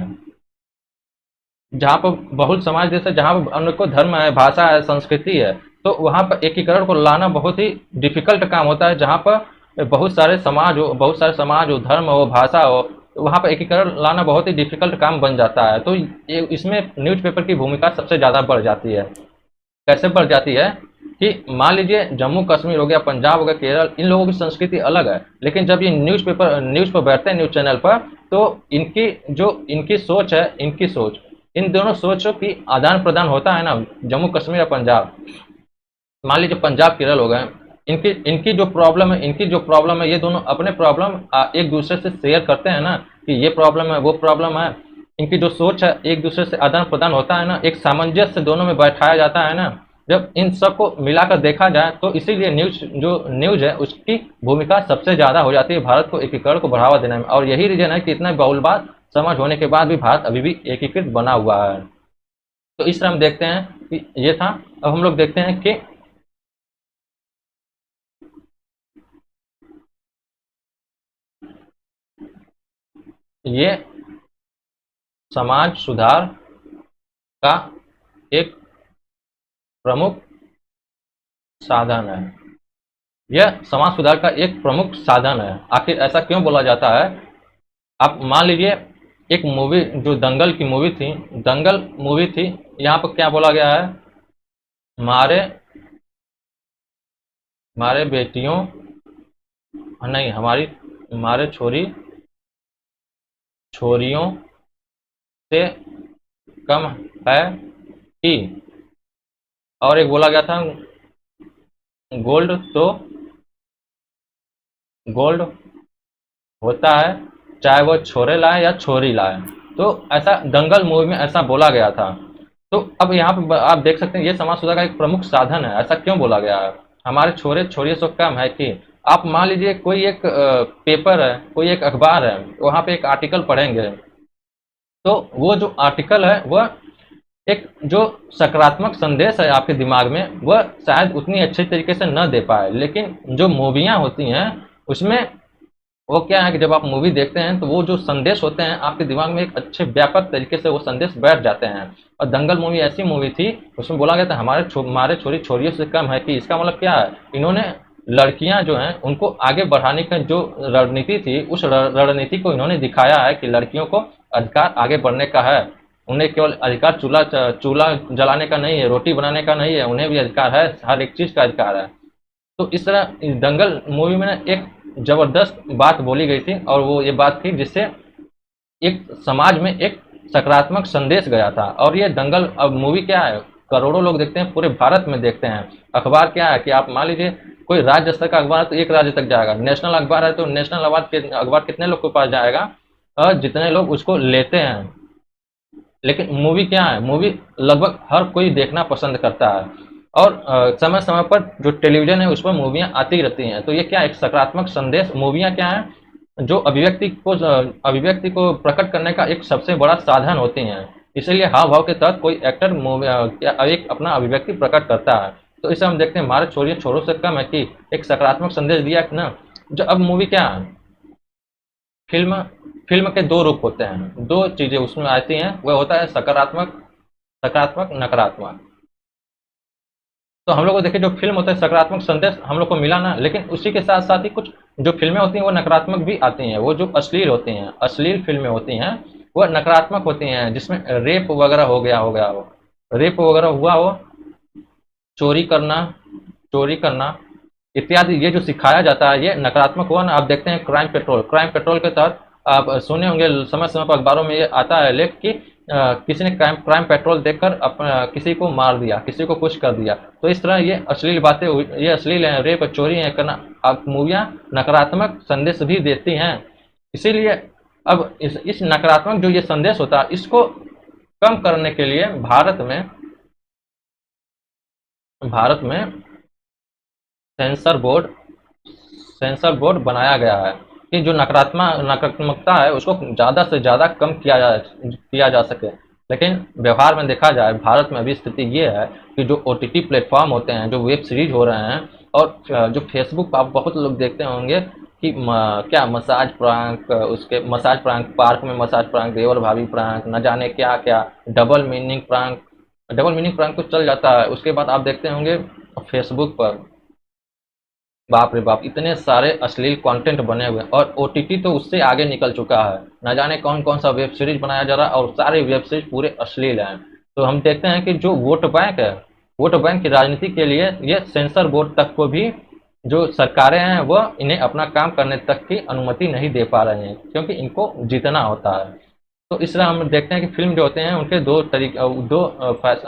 जहाँ पर बहुल समाज देश है, जहाँ पर अनेकों धर्म है, भाषा है, संस्कृति है, तो वहाँ पर एकीकरण को लाना बहुत ही डिफिकल्ट काम होता है। जहाँ पर बहुत सारे समाज हो, धर्म हो, भाषा हो, तो वहाँ पर एकीकरण लाना बहुत ही डिफिकल्ट काम बन जाता है। तो ये इसमें न्यूज़पेपर की भूमिका सबसे ज़्यादा बढ़ जाती है। कैसे बढ़ जाती है कि मान लीजिए जम्मू कश्मीर हो गया, पंजाब हो गया, केरल, इन लोगों की संस्कृति अलग है, लेकिन जब ये न्यूज़ पर बैठते हैं न्यूज़ चैनल पर, तो इनकी सोच है, इन दोनों सोचों की आदान प्रदान होता है ना, जम्मू कश्मीर या पंजाब। मान लीजिए पंजाब केरल हो गए, इनकी जो प्रॉब्लम है, ये दोनों अपने प्रॉब्लम एक दूसरे से शेयर करते हैं ना, कि ये प्रॉब्लम है, वो प्रॉब्लम है। इनकी जो सोच है एक दूसरे से आदान प्रदान होता है ना, एक सामंजस्य दोनों में बैठाया जाता है ना। जब इन सबको मिलाकर देखा जाए तो इसीलिए न्यूज है उसकी भूमिका सबसे ज़्यादा हो जाती है भारत को एकीकरण को बढ़ावा देने में। और यही रीजन है कि इतना बहुलवाद समाज होने के बाद भी भारत अभी भी एकीकृत बना हुआ है। तो इस तरह हम देखते हैं कि ये था। अब हम लोग देखते हैं कि ये समाज सुधार का एक प्रमुख साधन है। यह समाज सुधार का एक प्रमुख साधन है। आखिर ऐसा क्यों बोला जाता है? आप मान लीजिए एक मूवी जो दंगल की मूवी थी, यहाँ पर क्या बोला गया है, हमारे हमारे बेटियों नहीं हमारे छोरियों से कम है कि, और एक बोला गया था गोल्ड तो गोल्ड होता है चाहे वो छोरे लाए या छोरी लाए। तो ऐसा दंगल मूवी में ऐसा बोला गया था। तो अब यहाँ पे आप देख सकते हैं ये समाज सुधार का एक प्रमुख साधन है। ऐसा क्यों बोला गया है? हमारे छोरे छोरियों से कम है कि, आप मान लीजिए कोई एक पेपर है, कोई एक अखबार है, वहाँ पे एक आर्टिकल पढ़ेंगे, तो वो जो आर्टिकल है वह एक जो सकारात्मक संदेश है आपके दिमाग में, वह शायद उतनी अच्छे तरीके से न दे पाए। लेकिन जो मूवियाँ होती हैं उसमें वो क्या है कि जब आप मूवी देखते हैं तो वो जो संदेश होते हैं आपके दिमाग में एक अच्छे व्यापक तरीके से वो संदेश बैठ जाते हैं। और दंगल मूवी ऐसी मूवी थी, उसमें बोला गया था हमारे छोरी छोरियों से कम है कि, इसका मतलब क्या है, इन्होंने लड़कियां जो हैं उनको आगे बढ़ाने का जो रणनीति थी, उस रणनीति को इन्होंने दिखाया है कि लड़कियों को अधिकार आगे बढ़ने का है। उन्हें केवल अधिकार चूल्हा जलाने का नहीं है, रोटी बनाने का नहीं है, उन्हें भी अधिकार है, हर एक चीज़ का अधिकार है। तो इस तरह इस दंगल मूवी में एक जबरदस्त बात बोली गई थी, और वो ये बात थी जिससे एक समाज में एक सकारात्मक संदेश गया था। और ये दंगल अब मूवी क्या है, करोड़ों लोग देखते हैं, पूरे भारत में देखते हैं। अखबार क्या है कि आप मान लीजिए कोई राज्य स्तर का अखबार है तो एक राज्य तक जाएगा, नेशनल अखबार है तो नेशनल अखबार कितने लोग के पास जाएगा, और जितने लोग उसको लेते हैं। लेकिन मूवी क्या है, मूवी लगभग हर कोई देखना पसंद करता है, और समय समय पर जो टेलीविजन है उस पर मूवियाँ आती रहती हैं। तो ये क्या एक सकारात्मक संदेश, मूवियाँ क्या है जो अभिव्यक्ति को प्रकट करने का एक सबसे बड़ा साधन होती हैं। इसलिए हाव भाव के तहत कोई एक्टर एक अपना अभिव्यक्ति प्रकट करता है। तो इसे हम देखते हैं हमारे छोरों से कम है कि एक सकारात्मक संदेश दिया कि ना। जो अब मूवी क्या है, फिल्म के दो रूप होते हैं, दो चीज़ें उसमें आती हैं, वह होता है सकारात्मक नकारात्मक। तो हम लोग को देखिए जो फिल्म होता है सकारात्मक संदेश हम लोग को मिला ना, लेकिन उसी के साथ साथ ही कुछ जो फिल्में होती हैं वो नकारात्मक भी आती हैं। वो जो अश्लील होती हैं, अश्लील फिल्में होती हैं, वो नकारात्मक होती हैं, जिसमें रेप वगैरह हो गया हो, रेप वगैरह हुआ हो, चोरी करना, चोरी करना इत्यादि, ये जो सिखाया जाता है ये नकारात्मक हुआ ना। आप देखते हैं क्राइम पेट्रोल, क्राइम पेट्रोल के तहत आप सुने होंगे, समय समय पर अखबारों में ये आता है लेख कि किसी ने क्राइम क्राइम पेट्रोल देखकर अपना किसी को मार दिया, किसी को कुछ कर दिया। तो इस तरह ये अश्लील बातें, ये अश्लील है, रेप चोरी है करना, अब मूवियाँ नकारात्मक संदेश भी देती हैं। इसीलिए अब इस नकारात्मक जो ये संदेश होता है इसको कम करने के लिए भारत में सेंसर बोर्ड बनाया गया है कि जो नकारात्मकता है उसको ज़्यादा से ज़्यादा कम किया जा सके। लेकिन व्यवहार में देखा जाए भारत में अभी स्थिति ये है कि जो OTT प्लेटफॉर्म होते हैं, जो वेब सीरीज हो रहे हैं, और जो फेसबुक पर आप बहुत लोग देखते होंगे कि क्या मसाज प्रांक, उसके मसाज प्रांक, पार्क में मसाज प्रांक, देवर भाभी प्रांक, न जाने क्या क्या, डबल मीनिंग प्रांक तो चल जाता है। उसके बाद आप देखते होंगे फेसबुक पर, बाप रे बाप, इतने सारे अश्लील कंटेंट बने हुए हैं, और OTT तो उससे आगे निकल चुका है। न जाने कौन कौन सा वेब सीरीज बनाया जा रहा है, और सारे वेब सीरीज पूरे अश्लील हैं। तो हम देखते हैं कि जो वोट बैंक है, वोट बैंक की राजनीति के लिए ये सेंसर बोर्ड तक को भी, जो सरकारें हैं वह इन्हें अपना काम करने तक की अनुमति नहीं दे पा रहे हैं, क्योंकि इनको जीतना होता है। तो इस तरह हम देखते हैं कि फिल्म जो होते हैं उनके दो तरीके, दो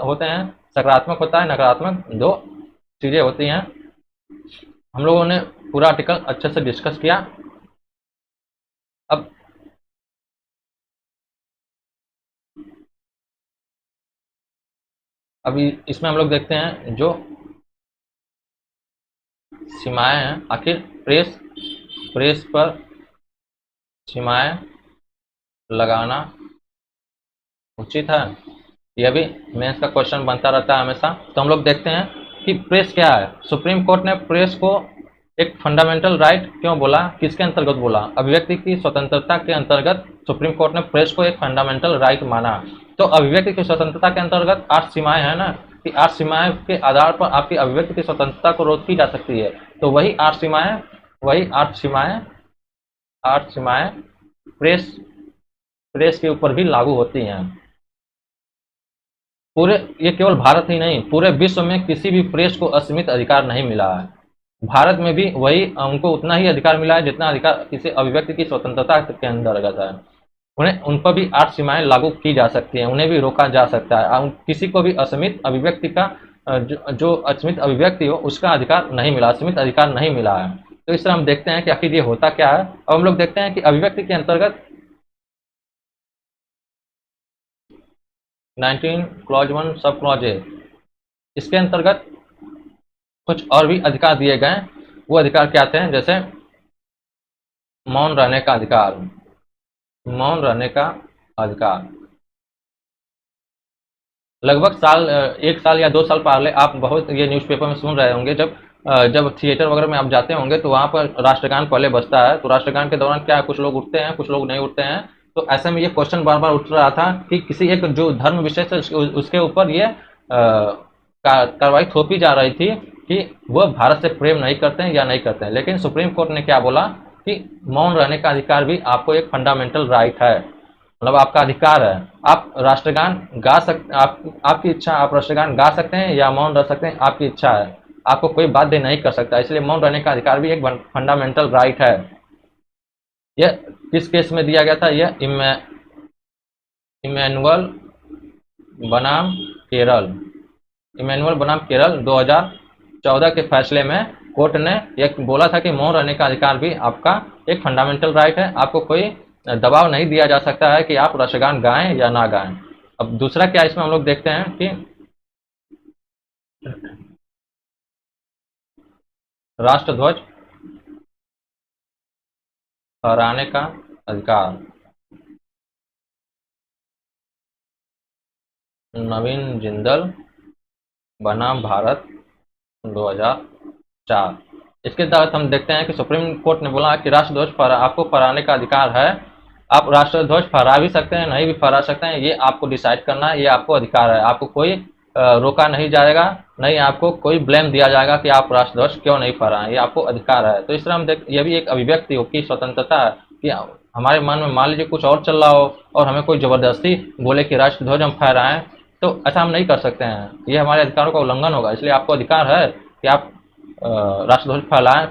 होते हैं, सकारात्मक होता है, नकारात्मक, दो चीज़ें होती हैं। हम लोगों ने पूरा आर्टिकल अच्छे से डिस्कस किया। अब अभी इसमें हम लोग देखते हैं जो सीमाएं हैं, आखिर प्रेस पर सीमाएं लगाना उचित है। यह भी मेंस का क्वेश्चन बनता रहता है हमेशा। तो हम लोग देखते हैं कि प्रेस क्या है। सुप्रीम कोर्ट ने प्रेस को एक फंडामेंटल राइट क्यों बोला, किसके अंतर्गत बोला? अभिव्यक्ति की स्वतंत्रता के अंतर्गत सुप्रीम कोर्ट ने प्रेस को एक फंडामेंटल राइट माना। तो अभिव्यक्ति की स्वतंत्रता के अंतर्गत 8 सीमाएं हैं ना, कि 8 सीमाएं के आधार पर आपकी अभिव्यक्ति की स्वतंत्रता को रोक की जा सकती है। तो वही आठ सीमाएं प्रेस प्रेस के ऊपर भी लागू होती हैं। पूरे, ये केवल भारत ही नहीं, पूरे विश्व में किसी भी प्रेस को असीमित अधिकार नहीं मिला है। भारत में भी वही उनको उतना ही अधिकार मिला है जितना अधिकार किसी अभिव्यक्ति की स्वतंत्रता के अंतर्गत है। उन्हें, उन पर भी 8 सीमाएं लागू की जा सकती हैं, उन्हें भी रोका जा सकता है। किसी को भी असीमित अभिव्यक्ति का, जो असीमित अभिव्यक्ति हो उसका अधिकार नहीं मिला, असीमित अधिकार नहीं मिला है। तो इस तरह हम देखते हैं कि आखिर ये होता क्या है। अब हम लोग देखते हैं कि अभिव्यक्ति के अंतर्गत 19 क्लॉज 1 सब क्लॉज ए, इसके अंतर्गत कुछ और भी अधिकार दिए गए। वो अधिकार क्या थे? जैसे मौन रहने का अधिकार, मौन रहने का अधिकार। लगभग 1 साल या 2 साल पहले आप बहुत ये न्यूज़पेपर में सुन रहे होंगे, जब थिएटर वगैरह में आप जाते होंगे तो वहाँ पर राष्ट्रगान पहले बजता है। तो राष्ट्रगान के दौरान क्या है, कुछ लोग उठते हैं, कुछ लोग नहीं उठते हैं। तो ऐसे में ये क्वेश्चन बार बार उठ रहा था कि किसी एक जो धर्म विशेष है उसके ऊपर ये कार्रवाई थोपी जा रही थी कि वह भारत से प्रेम नहीं करते हैं या नहीं करते हैं। लेकिन सुप्रीम कोर्ट ने क्या बोला कि मौन रहने का अधिकार भी आपको एक फंडामेंटल राइट है, मतलब आपका अधिकार है। आप राष्ट्रगान गा सकते, आपकी इच्छा, आप राष्ट्रगान गा सकते हैं या मौन रह सकते हैं, आपकी इच्छा है, आपको कोई बाध्य नहीं कर सकता। इसलिए मौन रहने का अधिकार भी एक फंडामेंटल राइट है। यह किस केस में दिया गया था? यह इमैनुअल बनाम केरल 2014 के फैसले में कोर्ट ने यह बोला था कि मौन रहने का अधिकार भी आपका एक फंडामेंटल राइट है। आपको कोई दबाव नहीं दिया जा सकता है कि आप राष्ट्रगान गाएं या ना गाएं। अब दूसरा क्या इसमें हम लोग देखते हैं कि राष्ट्रध्वज फहराने का अधिकार। नवीन जिंदल बनाम भारत 2004। इसके तहत हम देखते हैं कि सुप्रीम कोर्ट ने बोला कि राष्ट्रध्वज आपको फहराने का अधिकार है। आप राष्ट्रध्वज फहरा भी सकते हैं, नहीं भी फहरा सकते हैं, ये आपको डिसाइड करना है, ये आपको अधिकार है। आपको कोई रोका नहीं जाएगा, नहीं आपको कोई ब्लेम दिया जाएगा कि आप राष्ट्रध्वज क्यों नहीं फहराएं, ये आपको अधिकार है। तो इस तरह हम ये भी एक अभिव्यक्ति की स्वतंत्रता है कि हमारे मन में मान लीजिए कुछ और चल रहा हो और हमें कोई जबरदस्ती बोले कि राष्ट्रध्वज हम फहराएं, तो ऐसा हम नहीं कर सकते हैं, ये हमारे अधिकारों का उल्लंघन होगा। इसलिए आपको अधिकार है कि आप राष्ट्रध्वज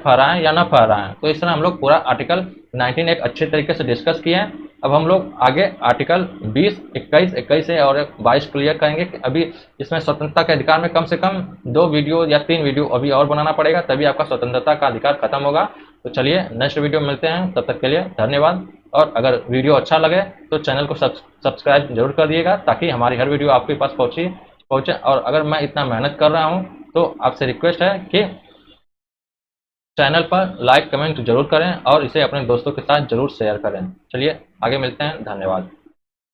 फहराएं या ना फहराएं। तो इस तरह हम लोग पूरा आर्टिकल 19 एक अच्छे तरीके से डिस्कस किए हैं। अब हम लोग आगे आर्टिकल 20, 21, 21 से और 22 क्लियर करेंगे कि अभी इसमें स्वतंत्रता के अधिकार में कम से कम 2 वीडियो या 3 वीडियो अभी और बनाना पड़ेगा, तभी आपका स्वतंत्रता का अधिकार खत्म होगा। तो चलिए नेक्स्ट वीडियो मिलते हैं, तब तक के लिए धन्यवाद। और अगर वीडियो अच्छा लगे तो चैनल को सब्सक्राइब जरूर कर दिएगा, ताकि हमारी हर वीडियो आपके पास पहुँचे। और अगर मैं इतना मेहनत कर रहा हूँ तो आपसे रिक्वेस्ट है कि चैनल पर लाइक कमेंट जरूर करें और इसे अपने दोस्तों के साथ जरूर शेयर करें। चलिए आगे मिलते हैं, धन्यवाद।